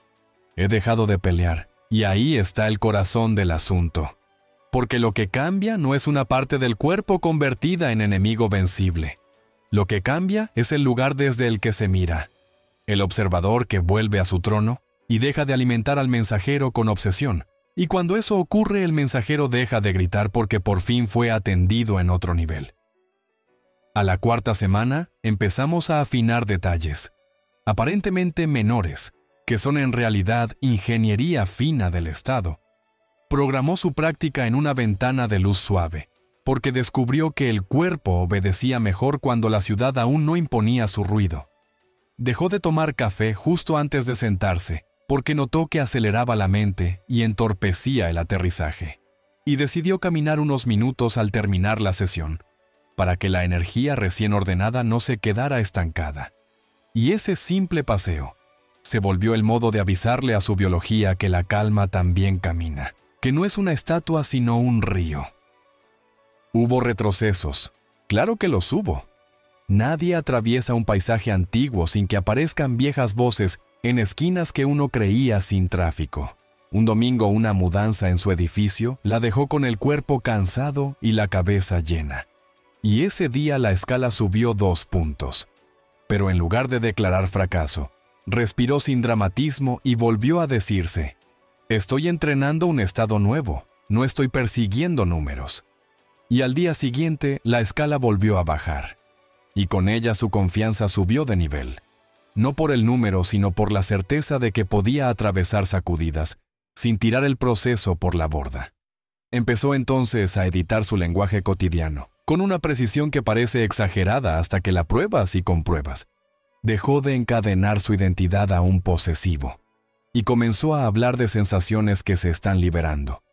He dejado de pelear. Y ahí está el corazón del asunto. Porque lo que cambia no es una parte del cuerpo convertida en enemigo vencible. Lo que cambia es el lugar desde el que se mira. El observador que vuelve a su trono y deja de alimentar al mensajero con obsesión. Y cuando eso ocurre, el mensajero deja de gritar porque por fin fue atendido en otro nivel. A la cuarta semana, empezamos a afinar detalles, aparentemente menores, que son en realidad ingeniería fina del Estado. Programó su práctica en una ventana de luz suave, porque descubrió que el cuerpo obedecía mejor cuando la ciudad aún no imponía su ruido. Dejó de tomar café justo antes de sentarse, porque notó que aceleraba la mente y entorpecía el aterrizaje. Y decidió caminar unos minutos al terminar la sesión, para que la energía recién ordenada no se quedara estancada. Y ese simple paseo se volvió el modo de avisarle a su biología que la calma también camina, que no es una estatua sino un río. Hubo retrocesos, claro que los hubo. Nadie atraviesa un paisaje antiguo sin que aparezcan viejas voces en esquinas que uno creía sin tráfico. Un domingo una mudanza en su edificio la dejó con el cuerpo cansado y la cabeza llena. Y ese día la escala subió 2 puntos. Pero en lugar de declarar fracaso, respiró sin dramatismo y volvió a decirse: estoy entrenando un estado nuevo, no estoy persiguiendo números. Y al día siguiente la escala volvió a bajar. Y con ella su confianza subió de nivel. No por el número, sino por la certeza de que podía atravesar sacudidas, sin tirar el proceso por la borda. Empezó entonces a editar su lenguaje cotidiano, con una precisión que parece exagerada hasta que la pruebas y compruebas. Dejó de encadenar su identidad a un posesivo, y comenzó a hablar de sensaciones que se están liberando.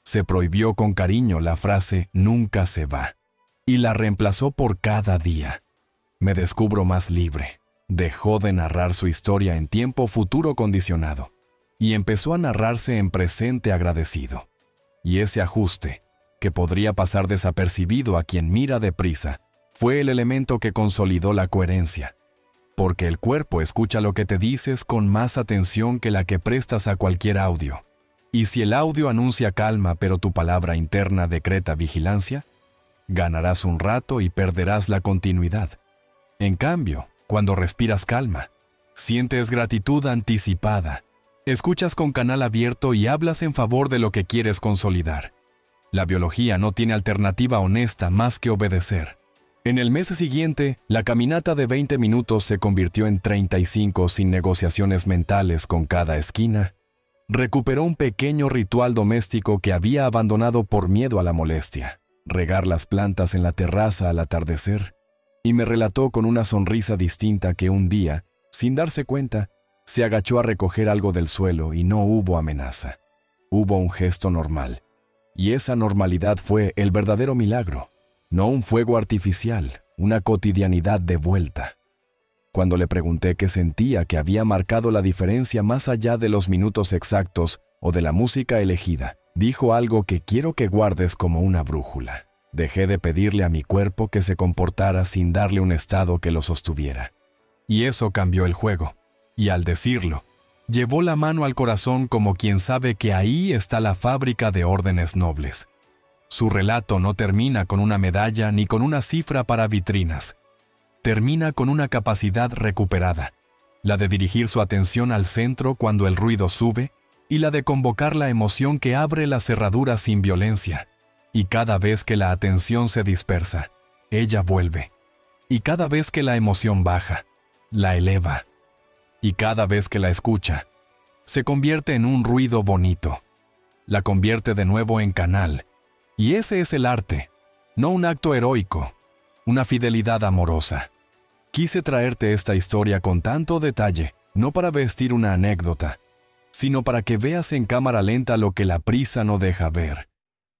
Se prohibió con cariño la frase «nunca se va», y la reemplazó por «cada día». Me descubro más libre. Dejó de narrar su historia en tiempo futuro condicionado y empezó a narrarse en presente agradecido. Y ese ajuste, que podría pasar desapercibido a quien mira deprisa, fue el elemento que consolidó la coherencia. Porque el cuerpo escucha lo que te dices con más atención que la que prestas a cualquier audio. Y si el audio anuncia calma pero tu palabra interna decreta vigilancia, ganarás un rato y perderás la continuidad. En cambio, cuando respiras calma, sientes gratitud anticipada, escuchas con canal abierto y hablas en favor de lo que quieres consolidar. La biología no tiene alternativa honesta más que obedecer. En el mes siguiente, la caminata de 20 minutos se convirtió en 35 sin negociaciones mentales con cada esquina. Recuperó un pequeño ritual doméstico que había abandonado por miedo a la molestia, regar las plantas en la terraza al atardecer, y me relató con una sonrisa distinta que un día, sin darse cuenta, Se agachó a recoger algo del suelo y no hubo amenaza. Hubo un gesto normal. Y esa normalidad fue el verdadero milagro. No un fuego artificial, una cotidianidad de vuelta. Cuando le pregunté qué sentía que había marcado la diferencia más allá de los minutos exactos o de la música elegida, dijo algo que quiero que guardes como una brújula. Dejé de pedirle a mi cuerpo que se comportara sin darle un estado que lo sostuviera. Y eso cambió el juego. Y al decirlo, llevó la mano al corazón como quien sabe que ahí está la fábrica de órdenes nobles. Su relato no termina con una medalla ni con una cifra para vitrinas. Termina con una capacidad recuperada, la de dirigir su atención al centro cuando el ruido sube y la de convocar la emoción que abre la cerradura sin violencia. Y cada vez que la atención se dispersa, ella vuelve. Y cada vez que la emoción baja, la eleva. Y cada vez que la escucha, se convierte en un ruido bonito. La convierte de nuevo en canal. Y ese es el arte, no un acto heroico, una fidelidad amorosa. Quise traerte esta historia con tanto detalle, no para vestir una anécdota, sino para que veas en cámara lenta lo que la prisa no deja ver,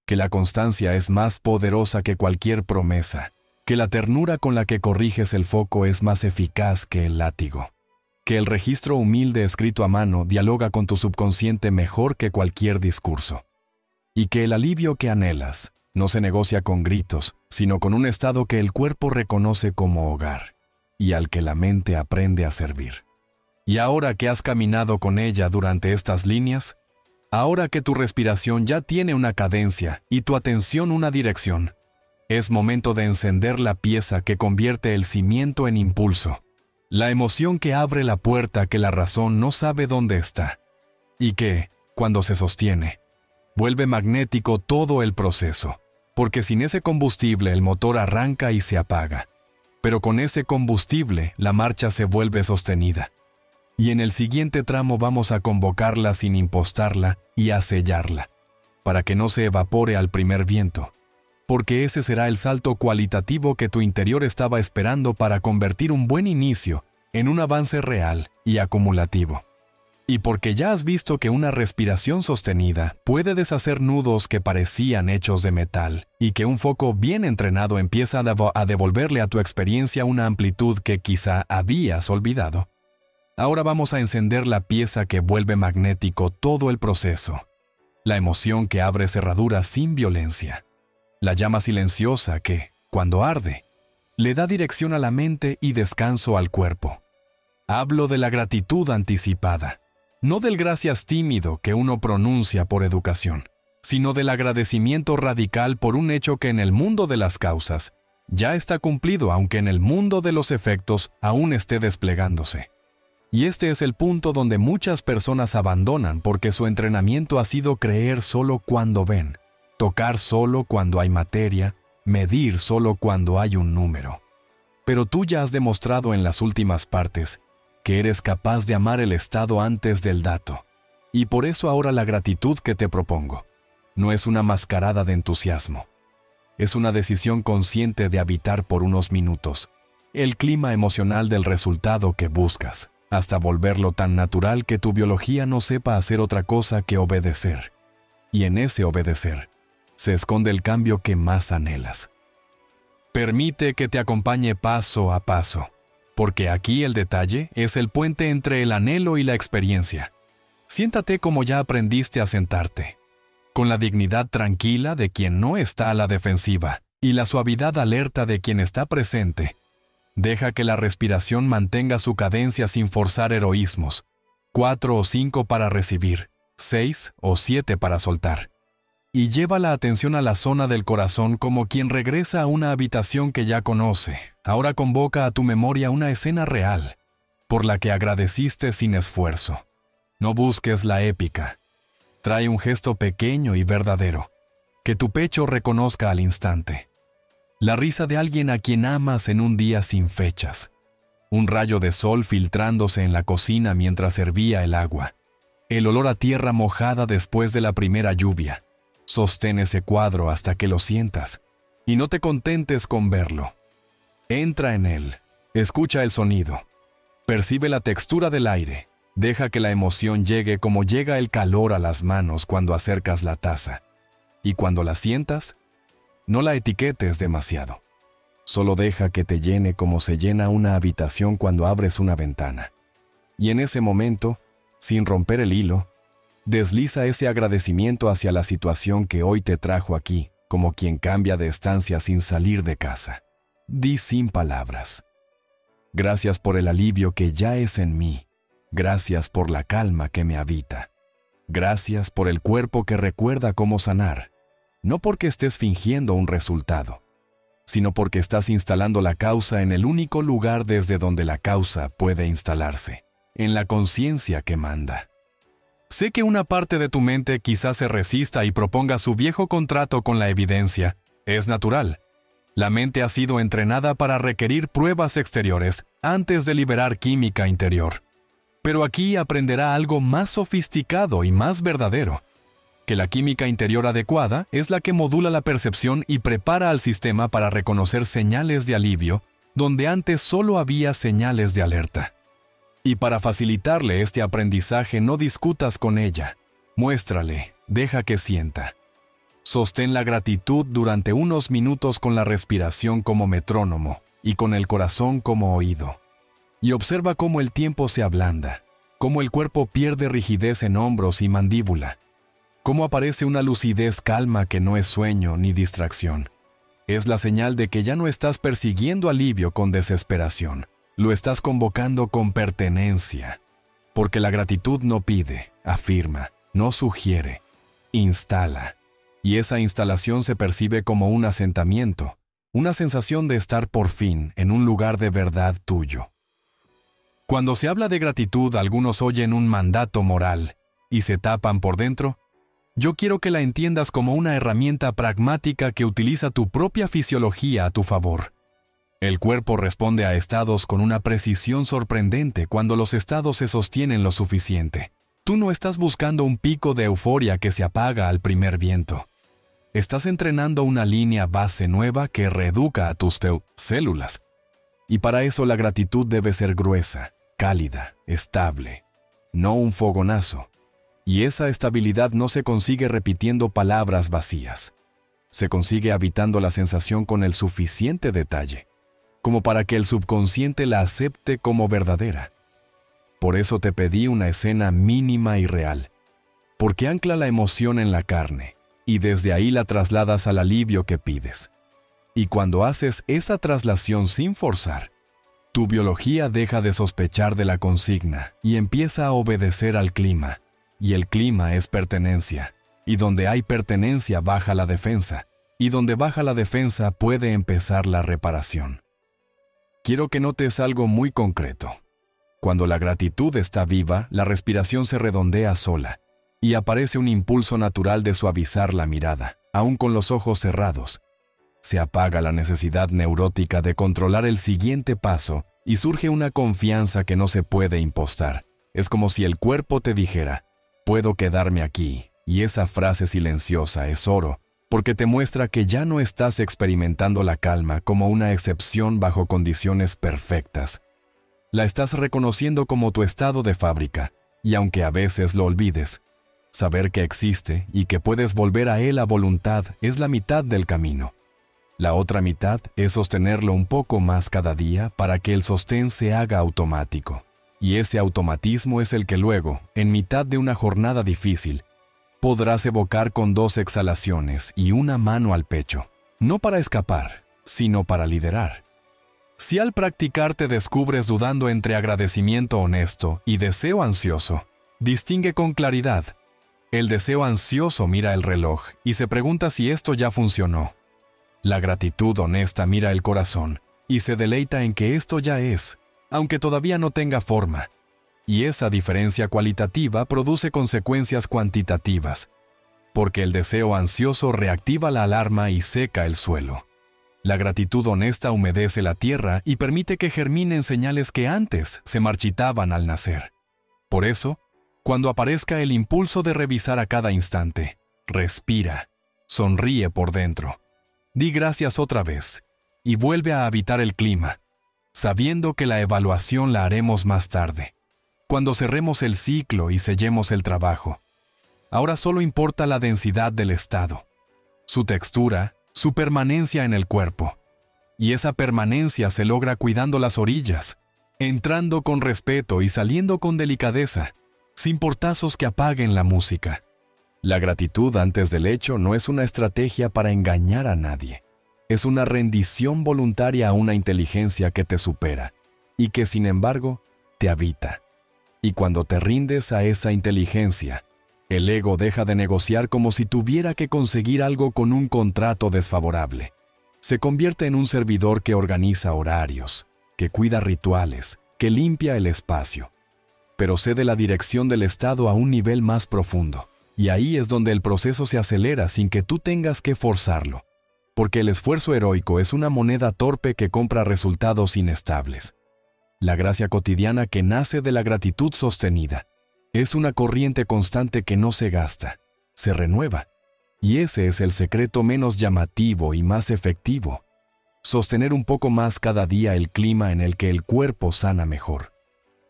que la constancia es más poderosa que cualquier promesa, que la ternura con la que corriges el foco es más eficaz que el látigo, que el registro humilde escrito a mano dialoga con tu subconsciente mejor que cualquier discurso, y que el alivio que anhelas no se negocia con gritos, sino con un estado que el cuerpo reconoce como hogar, y al que la mente aprende a servir. Y ahora que has caminado con ella durante estas líneas, ahora que tu respiración ya tiene una cadencia y tu atención una dirección, es momento de encender la pieza que convierte el cimiento en impulso, la emoción que abre la puerta que la razón no sabe dónde está, y que, cuando se sostiene, vuelve magnético todo el proceso, porque sin ese combustible el motor arranca y se apaga. Pero con ese combustible la marcha se vuelve sostenida. Y en el siguiente tramo vamos a convocarla sin impostarla y a sellarla, para que no se evapore al primer viento, porque ese será el salto cualitativo que tu interior estaba esperando para convertir un buen inicio en un avance real y acumulativo. Y porque ya has visto que una respiración sostenida puede deshacer nudos que parecían hechos de metal, y que un foco bien entrenado empieza a devolverle a tu experiencia una amplitud que quizá habías olvidado. Ahora vamos a encender la pieza que vuelve magnético todo el proceso, la emoción que abre cerraduras sin violencia, la llama silenciosa que, cuando arde, le da dirección a la mente y descanso al cuerpo. Hablo de la gratitud anticipada. No del gracias tímido que uno pronuncia por educación, sino del agradecimiento radical por un hecho que en el mundo de las causas ya está cumplido, aunque en el mundo de los efectos aún esté desplegándose. Y este es el punto donde muchas personas abandonan porque su entrenamiento ha sido creer solo cuando ven, tocar solo cuando hay materia, medir solo cuando hay un número. Pero tú ya has demostrado en las últimas partes que eres capaz de amar el estado antes del dato. Y por eso ahora la gratitud que te propongo no es una mascarada de entusiasmo. Es una decisión consciente de habitar por unos minutos el clima emocional del resultado que buscas, hasta volverlo tan natural que tu biología no sepa hacer otra cosa que obedecer. Y en ese obedecer se esconde el cambio que más anhelas. Permite que te acompañe paso a paso, porque aquí el detalle es el puente entre el anhelo y la experiencia. Siéntate como ya aprendiste a sentarte, con la dignidad tranquila de quien no está a la defensiva y la suavidad alerta de quien está presente. Deja que la respiración mantenga su cadencia sin forzar heroísmos. 4 o 5 para recibir, 6 o 7 para soltar. Y lleva la atención a la zona del corazón como quien regresa a una habitación que ya conoce. Ahora convoca a tu memoria una escena real, por la que agradeciste sin esfuerzo. No busques la épica. Trae un gesto pequeño y verdadero, que tu pecho reconozca al instante. La risa de alguien a quien amas en un día sin fechas. Un rayo de sol filtrándose en la cocina mientras hervía el agua. El olor a tierra mojada después de la primera lluvia. Sostén ese cuadro hasta que lo sientas, y no te contentes con verlo. Entra en él, escucha el sonido, percibe la textura del aire, Deja que la emoción llegue como llega el calor a las manos cuando acercas la taza. Y cuando la sientas, no la etiquetes demasiado. Solo deja que te llene como se llena una habitación cuando abres una ventana. Y en ese momento, sin romper el hilo, desliza ese agradecimiento hacia la situación que hoy te trajo aquí, como quien cambia de estancia sin salir de casa. Di sin palabras: gracias por el alivio que ya es en mí. Gracias por la calma que me habita. Gracias por el cuerpo que recuerda cómo sanar. No porque estés fingiendo un resultado, sino porque estás instalando la causa en el único lugar desde donde la causa puede instalarse, en la conciencia que manda. Sé que una parte de tu mente quizás se resista y proponga su viejo contrato con la evidencia. Es natural. La mente ha sido entrenada para requerir pruebas exteriores antes de liberar química interior. Pero aquí aprenderá algo más sofisticado y más verdadero, que la química interior adecuada es la que modula la percepción y prepara al sistema para reconocer señales de alivio donde antes solo había señales de alerta. Y para facilitarle este aprendizaje, no discutas con ella. Muéstrale, deja que sienta. Sostén la gratitud durante unos minutos con la respiración como metrónomo y con el corazón como oído. Y observa cómo el tiempo se ablanda, cómo el cuerpo pierde rigidez en hombros y mandíbula, cómo aparece una lucidez calma que no es sueño ni distracción. Es la señal de que ya no estás persiguiendo alivio con desesperación, lo estás convocando con pertenencia, porque la gratitud no pide, afirma, no sugiere, instala, y esa instalación se percibe como un asentamiento, una sensación de estar por fin en un lugar de verdad tuyo. Cuando se habla de gratitud, algunos oyen un mandato moral y se tapan por dentro. Yo quiero que la entiendas como una herramienta pragmática que utiliza tu propia fisiología a tu favor. El cuerpo responde a estados con una precisión sorprendente cuando los estados se sostienen lo suficiente. Tú no estás buscando un pico de euforia que se apaga al primer viento. Estás entrenando una línea base nueva que reeduca a tus células. Y para eso la gratitud debe ser gruesa, cálida, estable, no un fogonazo. Y esa estabilidad no se consigue repitiendo palabras vacías. Se consigue habitando la sensación con el suficiente detalle, como para que el subconsciente la acepte como verdadera. Por eso te pedí una escena mínima y real, porque ancla la emoción en la carne, y desde ahí la trasladas al alivio que pides. Y cuando haces esa traslación sin forzar, tu biología deja de sospechar de la consigna y empieza a obedecer al clima. Y el clima es pertenencia. Y donde hay pertenencia baja la defensa. Y donde baja la defensa puede empezar la reparación. Quiero que notes algo muy concreto. Cuando la gratitud está viva, la respiración se redondea sola. Y aparece un impulso natural de suavizar la mirada, aún con los ojos cerrados. Se apaga la necesidad neurótica de controlar el siguiente paso y surge una confianza que no se puede impostar. Es como si el cuerpo te dijera: puedo quedarme aquí, y esa frase silenciosa es oro, porque te muestra que ya no estás experimentando la calma como una excepción bajo condiciones perfectas. La estás reconociendo como tu estado de fábrica, y aunque a veces lo olvides, saber que existe y que puedes volver a él a voluntad es la mitad del camino. La otra mitad es sostenerlo un poco más cada día para que el sostén se haga automático. Y ese automatismo es el que luego, en mitad de una jornada difícil, podrás evocar con 2 exhalaciones y una mano al pecho, no para escapar, sino para liderar. Si al practicar te descubres dudando entre agradecimiento honesto y deseo ansioso, distingue con claridad. El deseo ansioso mira el reloj y se pregunta si esto ya funcionó. La gratitud honesta mira el corazón y se deleita en que esto ya es, aunque todavía no tenga forma. Y esa diferencia cualitativa produce consecuencias cuantitativas, porque el deseo ansioso reactiva la alarma y seca el suelo. La gratitud honesta humedece la tierra y permite que germinen señales que antes se marchitaban al nacer. Por eso, cuando aparezca el impulso de revisar a cada instante, respira, sonríe por dentro, di gracias otra vez y vuelve a habitar el clima, sabiendo que la evaluación la haremos más tarde. cuando cerremos el ciclo y sellemos el trabajo. Ahora solo importa la densidad del estado, su textura, su permanencia en el cuerpo. Y esa permanencia se logra cuidando las orillas, entrando con respeto y saliendo con delicadeza, sin portazos que apaguen la música. La gratitud antes del hecho no es una estrategia para engañar a nadie. Es una rendición voluntaria a una inteligencia que te supera y que, sin embargo, te habita. Y cuando te rindes a esa inteligencia, el ego deja de negociar como si tuviera que conseguir algo con un contrato desfavorable. Se convierte en un servidor que organiza horarios, que cuida rituales, que limpia el espacio. Pero cede la dirección del estado a un nivel más profundo. Y ahí es donde el proceso se acelera sin que tú tengas que forzarlo. Porque el esfuerzo heroico es una moneda torpe que compra resultados inestables. La gracia cotidiana que nace de la gratitud sostenida es una corriente constante que no se gasta, se renueva. Y ese es el secreto menos llamativo y más efectivo. Sostener un poco más cada día el clima en el que el cuerpo sana mejor,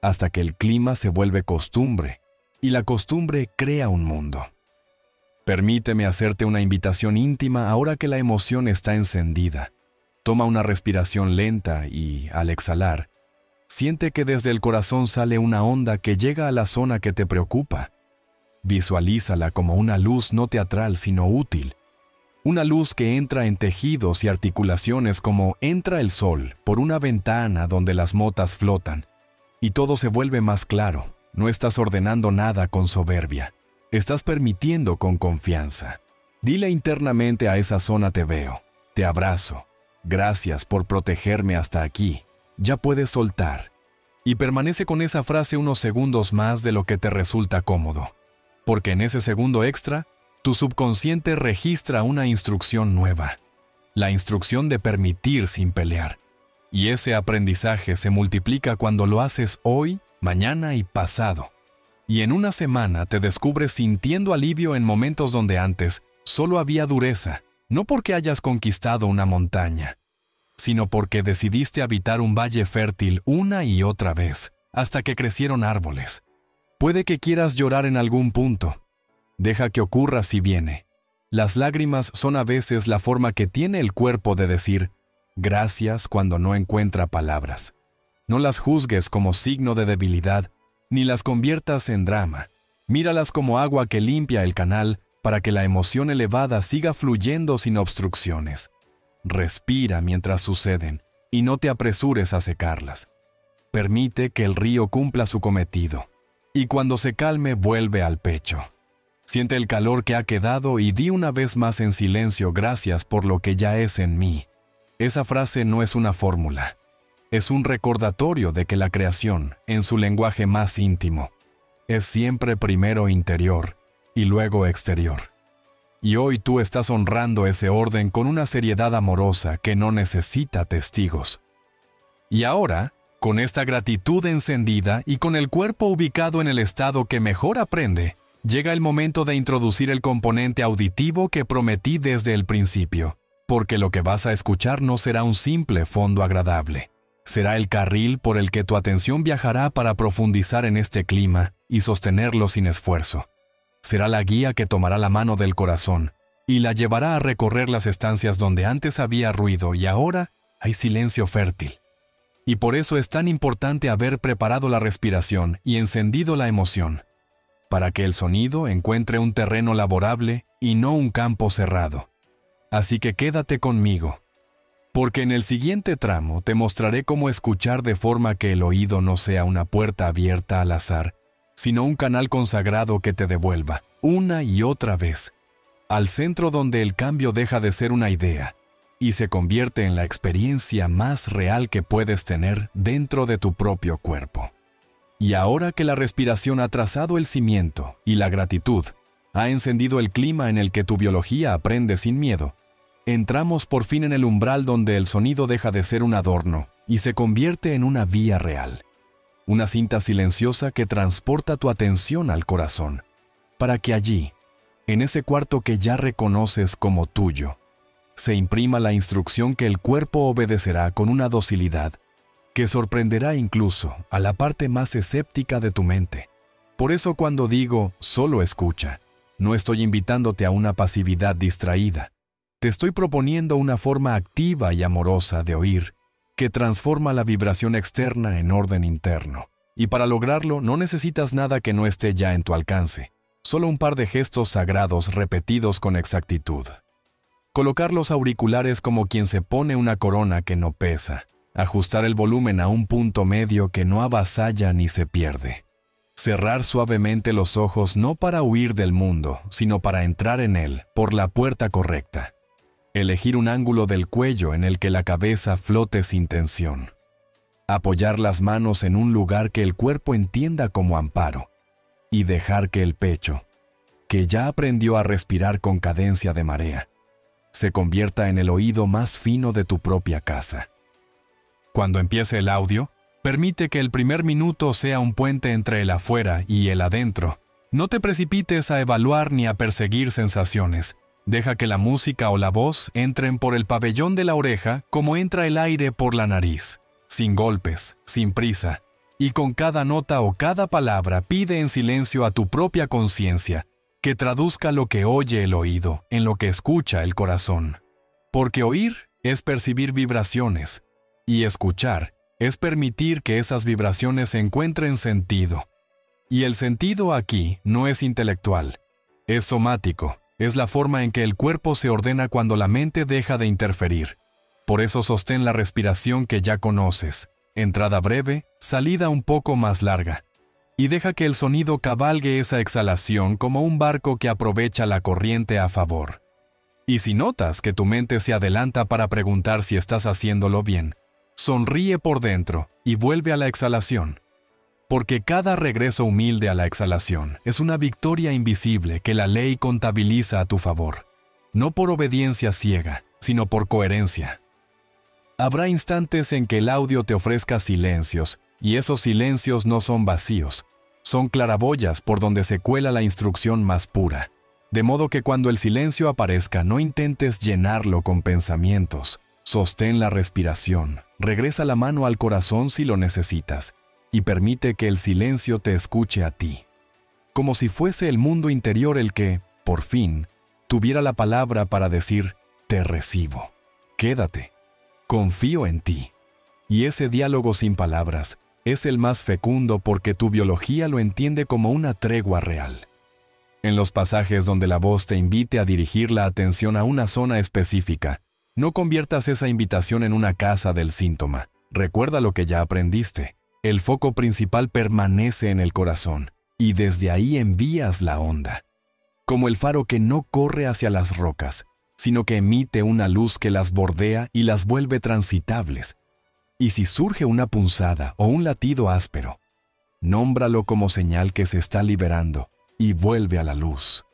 hasta que el clima se vuelve costumbre, y la costumbre crea un mundo. Permíteme hacerte una invitación íntima ahora que la emoción está encendida. Toma una respiración lenta y, al exhalar, siente que desde el corazón sale una onda que llega a la zona que te preocupa. Visualízala como una luz no teatral sino útil. Una luz que entra en tejidos y articulaciones como entra el sol por una ventana donde las motas flotan. Y todo se vuelve más claro. No estás ordenando nada con soberbia. Estás permitiendo con confianza. Dile internamente a esa zona: te veo, te abrazo. Gracias por protegerme hasta aquí. Ya puedes soltar. Y permanece con esa frase unos segundos más de lo que te resulta cómodo. Porque en ese segundo extra, tu subconsciente registra una instrucción nueva. La instrucción de permitir sin pelear. Y ese aprendizaje se multiplica cuando lo haces hoy, mañana y pasado. Y en una semana te descubres sintiendo alivio en momentos donde antes solo había dureza, no porque hayas conquistado una montaña, sino porque decidiste habitar un valle fértil una y otra vez, hasta que crecieron árboles. Puede que quieras llorar en algún punto. Deja que ocurra si viene. Las lágrimas son a veces la forma que tiene el cuerpo de decir gracias cuando no encuentra palabras. No las juzgues como signo de debilidad, ni las conviertas en drama. Míralas como agua que limpia el canal para que la emoción elevada siga fluyendo sin obstrucciones. Respira mientras suceden y no te apresures a secarlas. Permite que el río cumpla su cometido y cuando se calme vuelve al pecho. Siente el calor que ha quedado y di una vez más en silencio gracias por lo que ya es en mí. Esa frase no es una fórmula. Es un recordatorio de que la creación, en su lenguaje más íntimo, es siempre primero interior y luego exterior. Y hoy tú estás honrando ese orden con una seriedad amorosa que no necesita testigos. Y ahora, con esta gratitud encendida y con el cuerpo ubicado en el estado que mejor aprende, llega el momento de introducir el componente auditivo que prometí desde el principio, porque lo que vas a escuchar no será un simple fondo agradable. Será el carril por el que tu atención viajará para profundizar en este clima y sostenerlo sin esfuerzo. Será la guía que tomará la mano del corazón y la llevará a recorrer las estancias donde antes había ruido y ahora hay silencio fértil. Y por eso es tan importante haber preparado la respiración y encendido la emoción, para que el sonido encuentre un terreno laborable y no un campo cerrado. Así que quédate conmigo, porque en el siguiente tramo te mostraré cómo escuchar de forma que el oído no sea una puerta abierta al azar, sino un canal consagrado que te devuelva, una y otra vez, al centro donde el cambio deja de ser una idea y se convierte en la experiencia más real que puedes tener dentro de tu propio cuerpo. Y ahora que la respiración ha trazado el cimiento y la gratitud ha encendido el clima en el que tu biología aprende sin miedo, entramos por fin en el umbral donde el sonido deja de ser un adorno y se convierte en una vía real. Una cinta silenciosa que transporta tu atención al corazón, para que allí, en ese cuarto que ya reconoces como tuyo, se imprima la instrucción que el cuerpo obedecerá con una docilidad que sorprenderá incluso a la parte más escéptica de tu mente. Por eso cuando digo solo escucha, no estoy invitándote a una pasividad distraída. Te estoy proponiendo una forma activa y amorosa de oír que transforma la vibración externa en orden interno. Y para lograrlo no necesitas nada que no esté ya en tu alcance, solo un par de gestos sagrados repetidos con exactitud. Colocar los auriculares como quien se pone una corona que no pesa. Ajustar el volumen a un punto medio que no avasalla ni se pierde. Cerrar suavemente los ojos no para huir del mundo, sino para entrar en él por la puerta correcta. Elegir un ángulo del cuello en el que la cabeza flote sin tensión. Apoyar las manos en un lugar que el cuerpo entienda como amparo. Y dejar que el pecho, que ya aprendió a respirar con cadencia de marea, se convierta en el oído más fino de tu propia casa. Cuando empiece el audio, permite que el primer minuto sea un puente entre el afuera y el adentro. No te precipites a evaluar ni a perseguir sensaciones. Deja que la música o la voz entren por el pabellón de la oreja como entra el aire por la nariz, sin golpes, sin prisa. Y con cada nota o cada palabra pide en silencio a tu propia conciencia que traduzca lo que oye el oído en lo que escucha el corazón. Porque oír es percibir vibraciones y escuchar es permitir que esas vibraciones encuentren sentido. Y el sentido aquí no es intelectual, es somático, es la forma en que el cuerpo se ordena cuando la mente deja de interferir. Por eso sostén la respiración que ya conoces, entrada breve, salida un poco más larga. Y deja que el sonido cabalgue esa exhalación como un barco que aprovecha la corriente a favor. Y si notas que tu mente se adelanta para preguntar si estás haciéndolo bien, sonríe por dentro y vuelve a la exhalación. Porque cada regreso humilde a la exhalación es una victoria invisible que la ley contabiliza a tu favor. No por obediencia ciega, sino por coherencia. Habrá instantes en que el audio te ofrezca silencios, y esos silencios no son vacíos, son claraboyas por donde se cuela la instrucción más pura. De modo que cuando el silencio aparezca, no intentes llenarlo con pensamientos. Sostén la respiración, regresa la mano al corazón si lo necesitas, y permite que el silencio te escuche a ti. Como si fuese el mundo interior el que, por fin, tuviera la palabra para decir, te recibo, quédate, confío en ti. Y ese diálogo sin palabras es el más fecundo porque tu biología lo entiende como una tregua real. En los pasajes donde la voz te invite a dirigir la atención a una zona específica, no conviertas esa invitación en una casa del síntoma. Recuerda lo que ya aprendiste. El foco principal permanece en el corazón, y desde ahí envías la onda. Como el faro que no corre hacia las rocas, sino que emite una luz que las bordea y las vuelve transitables. Y si surge una punzada o un latido áspero, nómbralo como señal que se está liberando y vuelve a la luz.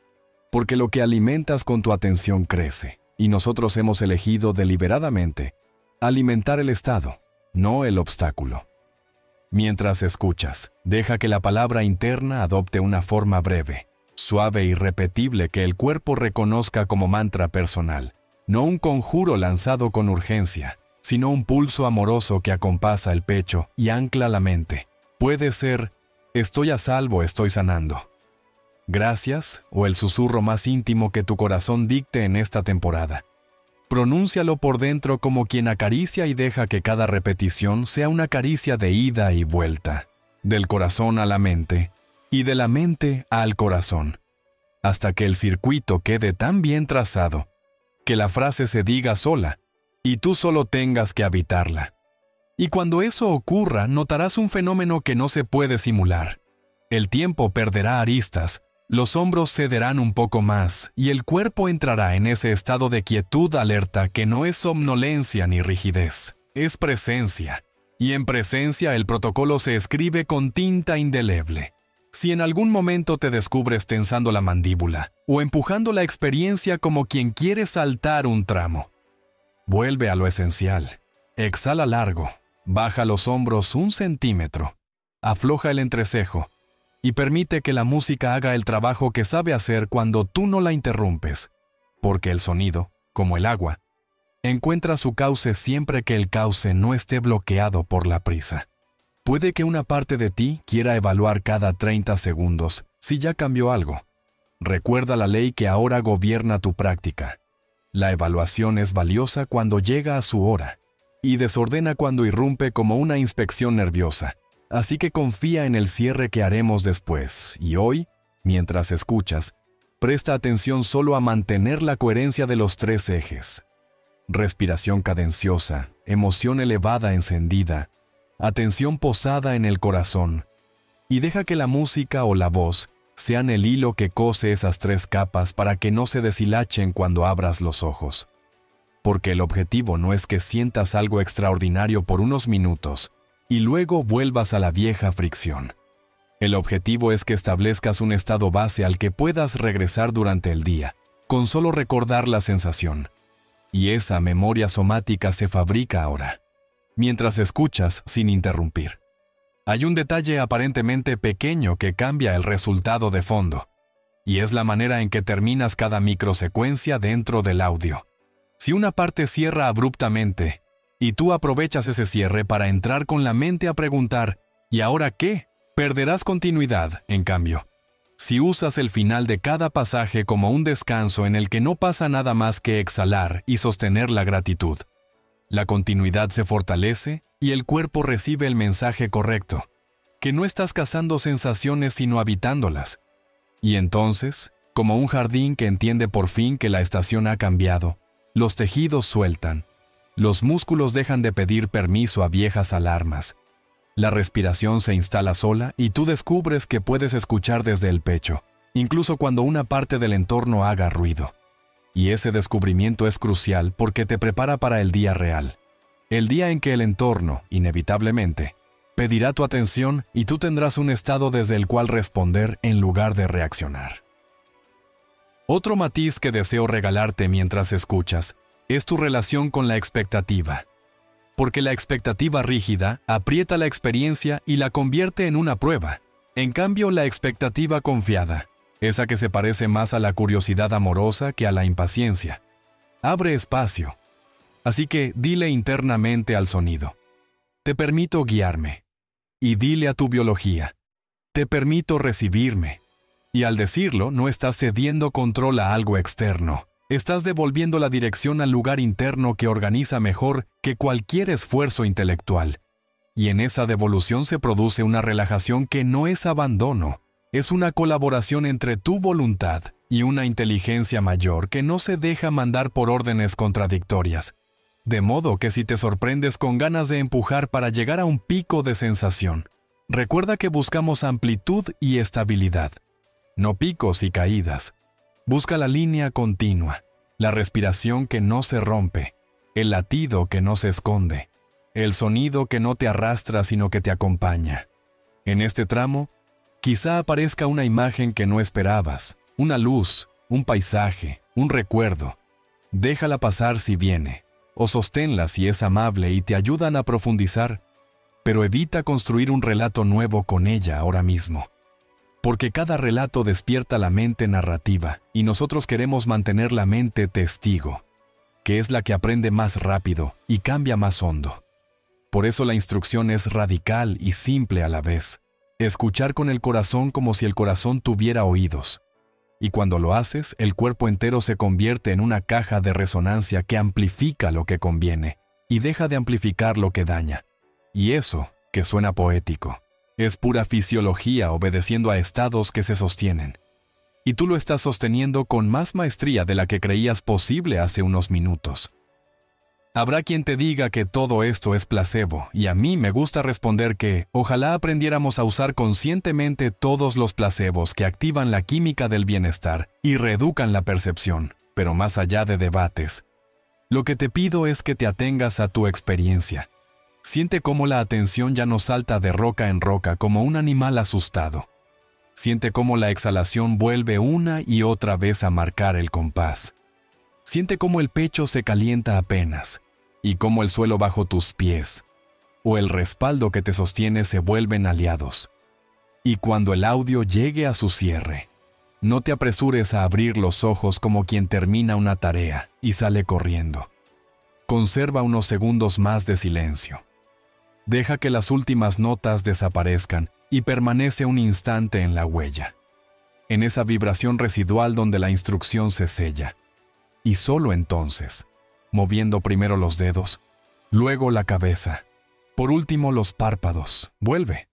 Porque lo que alimentas con tu atención crece, y nosotros hemos elegido deliberadamente alimentar el estado, no el obstáculo. Mientras escuchas, deja que la palabra interna adopte una forma breve, suave y repetible que el cuerpo reconozca como mantra personal, no un conjuro lanzado con urgencia, sino un pulso amoroso que acompasa el pecho y ancla la mente. Puede ser, estoy a salvo, estoy sanando. Gracias, o el susurro más íntimo que tu corazón dicte en esta temporada. Pronúncialo por dentro como quien acaricia y deja que cada repetición sea una caricia de ida y vuelta, del corazón a la mente y de la mente al corazón, hasta que el circuito quede tan bien trazado que la frase se diga sola y tú solo tengas que habitarla. Y cuando eso ocurra, notarás un fenómeno que no se puede simular. El tiempo perderá aristas, los hombros cederán un poco más y el cuerpo entrará en ese estado de quietud alerta que no es somnolencia ni rigidez, es presencia. Y en presencia el protocolo se escribe con tinta indeleble. Si en algún momento te descubres tensando la mandíbula o empujando la experiencia como quien quiere saltar un tramo, vuelve a lo esencial. Exhala largo, baja los hombros 1 centímetro, afloja el entrecejo y permite que la música haga el trabajo que sabe hacer cuando tú no la interrumpes, porque el sonido, como el agua, Encuentra su cauce siempre que el cauce no esté bloqueado por la prisa. Puede que una parte de ti quiera evaluar cada 30 segundos si ya cambió algo. Recuerda la ley que ahora gobierna tu práctica. La evaluación es valiosa cuando llega a su hora y desordena cuando irrumpe como una inspección nerviosa. Así que confía en el cierre que haremos después. Y hoy, mientras escuchas, presta atención solo a mantener la coherencia de los 3 ejes. Respiración cadenciosa, emoción elevada encendida, atención posada en el corazón, y deja que la música o la voz sean el hilo que cose esas 3 capas para que no se deshilachen cuando abras los ojos. Porque el objetivo no es que sientas algo extraordinario por unos minutos y luego vuelvas a la vieja fricción. El objetivo es que establezcas un estado base al que puedas regresar durante el día, con solo recordar la sensación. Y esa memoria somática se fabrica ahora, mientras escuchas sin interrumpir. Hay un detalle aparentemente pequeño que cambia el resultado de fondo, y es la manera en que terminas cada microsecuencia dentro del audio. Si una parte cierra abruptamente, y tú aprovechas ese cierre para entrar con la mente a preguntar, ¿y ahora qué?, perderás continuidad, en cambio. Si usas el final de cada pasaje como un descanso en el que no pasa nada más que exhalar y sostener la gratitud, la continuidad se fortalece y el cuerpo recibe el mensaje correcto, que no estás cazando sensaciones sino habitándolas. Y entonces, como un jardín que entiende por fin que la estación ha cambiado, los tejidos sueltan, los músculos dejan de pedir permiso a viejas alarmas, la respiración se instala sola y tú descubres que puedes escuchar desde el pecho, incluso cuando una parte del entorno haga ruido. Y ese descubrimiento es crucial porque te prepara para el día real. El día en que el entorno, inevitablemente, pedirá tu atención y tú tendrás un estado desde el cual responder en lugar de reaccionar. Otro matiz que deseo regalarte mientras escuchas es tu relación con la expectativa. Porque la expectativa rígida aprieta la experiencia y la convierte en una prueba. En cambio, la expectativa confiada, esa que se parece más a la curiosidad amorosa que a la impaciencia, abre espacio. Así que dile internamente al sonido: te permito guiarme. Y dile a tu biología: te permito recibirme. Y al decirlo, no estás cediendo control a algo externo. Estás devolviendo la dirección al lugar interno que organiza mejor que cualquier esfuerzo intelectual. Y en esa devolución se produce una relajación que no es abandono, es una colaboración entre tu voluntad y una inteligencia mayor que no se deja mandar por órdenes contradictorias. De modo que si te sorprendes con ganas de empujar para llegar a un pico de sensación, recuerda que buscamos amplitud y estabilidad, no picos y caídas. Busca la línea continua, la respiración que no se rompe, el latido que no se esconde, el sonido que no te arrastra sino que te acompaña. En este tramo, quizá aparezca una imagen que no esperabas, una luz, un paisaje, un recuerdo. Déjala pasar si viene, o sosténla si es amable y te ayudan a profundizar, pero evita construir un relato nuevo con ella ahora mismo. Porque cada relato despierta la mente narrativa y nosotros queremos mantener la mente testigo, que es la que aprende más rápido y cambia más hondo. Por eso la instrucción es radical y simple a la vez. Escuchar con el corazón como si el corazón tuviera oídos. Y cuando lo haces, el cuerpo entero se convierte en una caja de resonancia que amplifica lo que conviene y deja de amplificar lo que daña. Y eso, que suena poético, es pura fisiología obedeciendo a estados que se sostienen. Y tú lo estás sosteniendo con más maestría de la que creías posible hace unos minutos. Habrá quien te diga que todo esto es placebo, y a mí me gusta responder que ojalá aprendiéramos a usar conscientemente todos los placebos que activan la química del bienestar y reeducan la percepción, pero más allá de debates. Lo que te pido es que te atengas a tu experiencia. Siente cómo la atención ya no salta de roca en roca como un animal asustado. Siente cómo la exhalación vuelve una y otra vez a marcar el compás. Siente cómo el pecho se calienta apenas, y cómo el suelo bajo tus pies, o el respaldo que te sostiene se vuelven aliados. Y cuando el audio llegue a su cierre, no te apresures a abrir los ojos como quien termina una tarea y sale corriendo. conserva unos segundos más de silencio. Deja que las últimas notas desaparezcan y permanece un instante en la huella, en esa vibración residual donde la instrucción se sella. Y solo entonces, moviendo primero los dedos, luego la cabeza, por último los párpados, vuelve,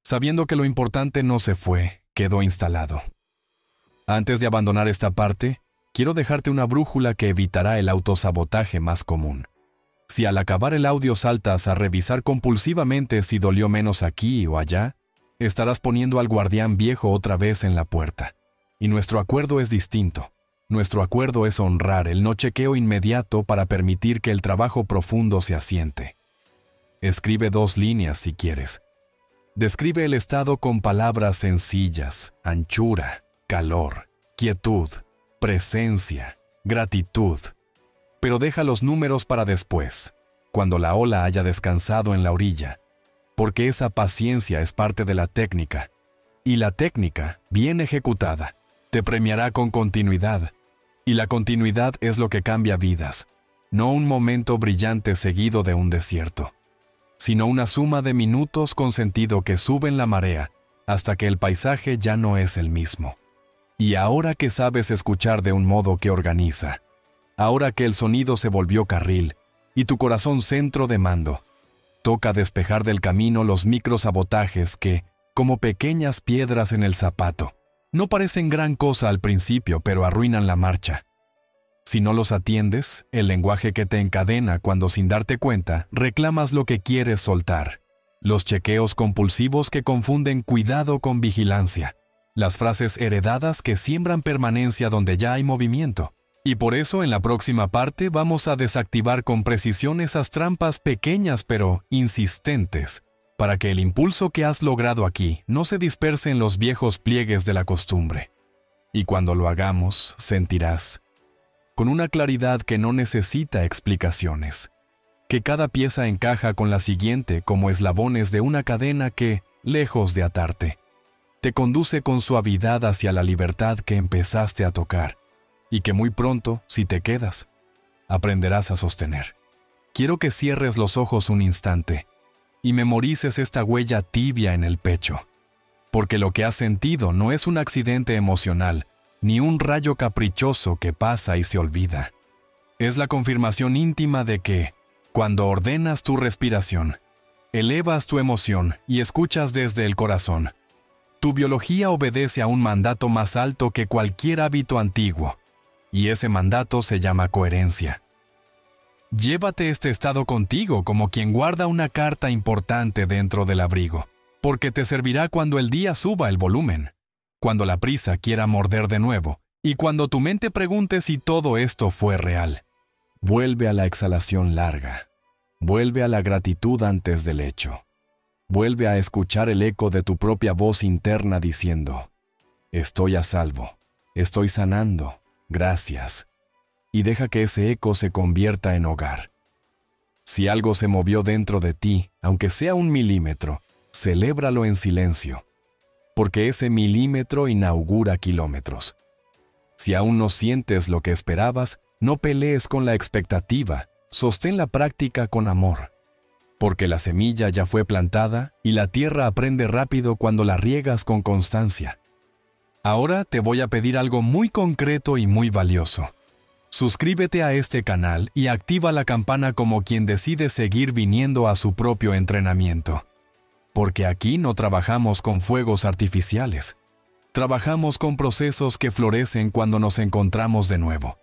sabiendo que lo importante no se fue, quedó instalado. Antes de abandonar esta parte, quiero dejarte una brújula que evitará el autosabotaje más común. Si al acabar el audio saltas a revisar compulsivamente si dolió menos aquí o allá, estarás poniendo al guardián viejo otra vez en la puerta. Y nuestro acuerdo es distinto. Nuestro acuerdo es honrar el no chequeo inmediato para permitir que el trabajo profundo se asiente. Escribe 2 líneas si quieres. Describe el estado con palabras sencillas: anchura, calor, quietud, presencia, gratitud. Pero deja los números para después, cuando la ola haya descansado en la orilla, porque esa paciencia es parte de la técnica, y la técnica, bien ejecutada, te premiará con continuidad, y la continuidad es lo que cambia vidas, no un momento brillante seguido de un desierto, sino una suma de minutos con sentido que suben la marea hasta que el paisaje ya no es el mismo. Y ahora que sabes escuchar de un modo que organiza, ahora que el sonido se volvió carril y tu corazón centro de mando, toca despejar del camino los microsabotajes que, como pequeñas piedras en el zapato, no parecen gran cosa al principio, pero arruinan la marcha. Si no los atiendes, el lenguaje que te encadena cuando sin darte cuenta reclamas lo que quieres soltar, los chequeos compulsivos que confunden cuidado con vigilancia, las frases heredadas que siembran permanencia donde ya hay movimiento. Y por eso en la próxima parte vamos a desactivar con precisión esas trampas pequeñas pero insistentes, para que el impulso que has logrado aquí no se disperse en los viejos pliegues de la costumbre. Y cuando lo hagamos, sentirás, con una claridad que no necesita explicaciones, que cada pieza encaja con la siguiente como eslabones de una cadena que, lejos de atarte, te conduce con suavidad hacia la libertad que empezaste a tocar, y que muy pronto, si te quedas, aprenderás a sostener. Quiero que cierres los ojos un instante y memorices esta huella tibia en el pecho, porque lo que has sentido no es un accidente emocional, ni un rayo caprichoso que pasa y se olvida. Es la confirmación íntima de que, cuando ordenas tu respiración, elevas tu emoción y escuchas desde el corazón, tu biología obedece a un mandato más alto que cualquier hábito antiguo, y ese mandato se llama coherencia. Llévate este estado contigo como quien guarda una carta importante dentro del abrigo, porque te servirá cuando el día suba el volumen, cuando la prisa quiera morder de nuevo, y cuando tu mente pregunte si todo esto fue real. Vuelve a la exhalación larga, vuelve a la gratitud antes del hecho, vuelve a escuchar el eco de tu propia voz interna diciendo: estoy a salvo, estoy sanando, gracias, y deja que ese eco se convierta en hogar. Si algo se movió dentro de ti, aunque sea 1 milímetro, celébralo en silencio, porque ese milímetro inaugura kilómetros. Si aún no sientes lo que esperabas, no pelees con la expectativa, sostén la práctica con amor, porque la semilla ya fue plantada y la tierra aprende rápido cuando la riegas con constancia. Ahora te voy a pedir algo muy concreto y muy valioso. Suscríbete a este canal y activa la campana como quien decide seguir viniendo a su propio entrenamiento. Porque aquí no trabajamos con fuegos artificiales. Trabajamos con procesos que florecen cuando nos encontramos de nuevo.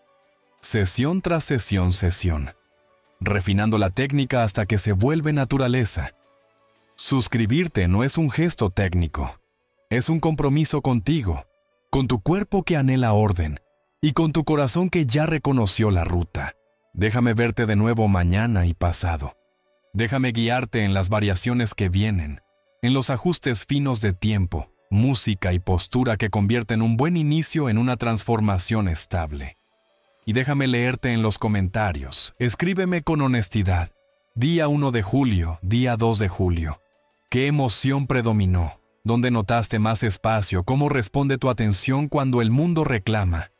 Sesión tras sesión, refinando la técnica hasta que se vuelve naturaleza. Suscribirte no es un gesto técnico, es un compromiso contigo, con tu cuerpo que anhela orden y con tu corazón que ya reconoció la ruta. Déjame verte de nuevo mañana y pasado. Déjame guiarte en las variaciones que vienen, en los ajustes finos de tiempo, música y postura que convierten un buen inicio en una transformación estable. Y déjame leerte en los comentarios. Escríbeme con honestidad. Día 1 de julio, día 2 de julio. ¿Qué emoción predominó? ¿Dónde notaste más espacio? ¿Cómo responde tu atención cuando el mundo reclama?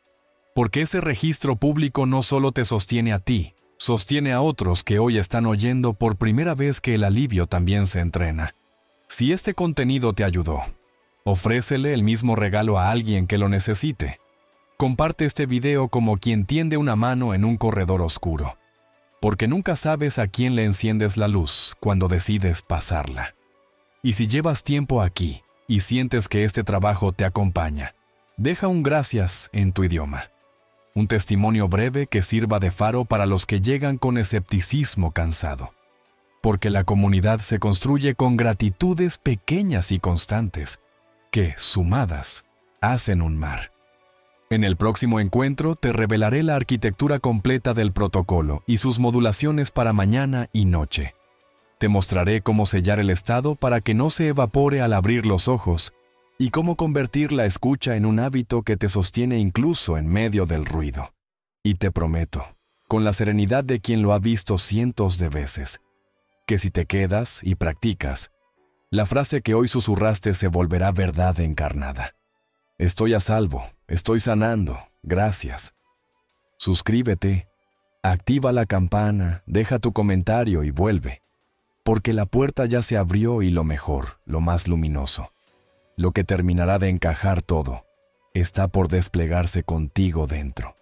Porque ese registro público no solo te sostiene a ti, Sostiene a otros que hoy están oyendo por primera vez que el alivio también se entrena. Si este contenido te ayudó, ofrécele el mismo regalo a alguien que lo necesite. Comparte este video como quien tiende una mano en un corredor oscuro, porque nunca sabes a quién le enciendes la luz cuando decides pasarla. Y si llevas tiempo aquí y sientes que este trabajo te acompaña, deja un gracias en tu idioma. Un testimonio breve que sirva de faro para los que llegan con escepticismo cansado. Porque la comunidad se construye con gratitudes pequeñas y constantes, que, sumadas, hacen un mar. En el próximo encuentro te revelaré la arquitectura completa del protocolo y sus modulaciones para mañana y noche. Te mostraré cómo sellar el estado para que no se evapore al abrir los ojos y cómo convertir la escucha en un hábito que te sostiene incluso en medio del ruido. Y te prometo, con la serenidad de quien lo ha visto cientos de veces, que si te quedas y practicas, la frase que hoy susurraste se volverá verdad encarnada. Estoy a salvo, estoy sanando, gracias. Suscríbete, activa la campana, deja tu comentario y vuelve, porque la puerta ya se abrió y lo mejor, lo más luminoso, lo que terminará de encajar todo, está por desplegarse contigo dentro.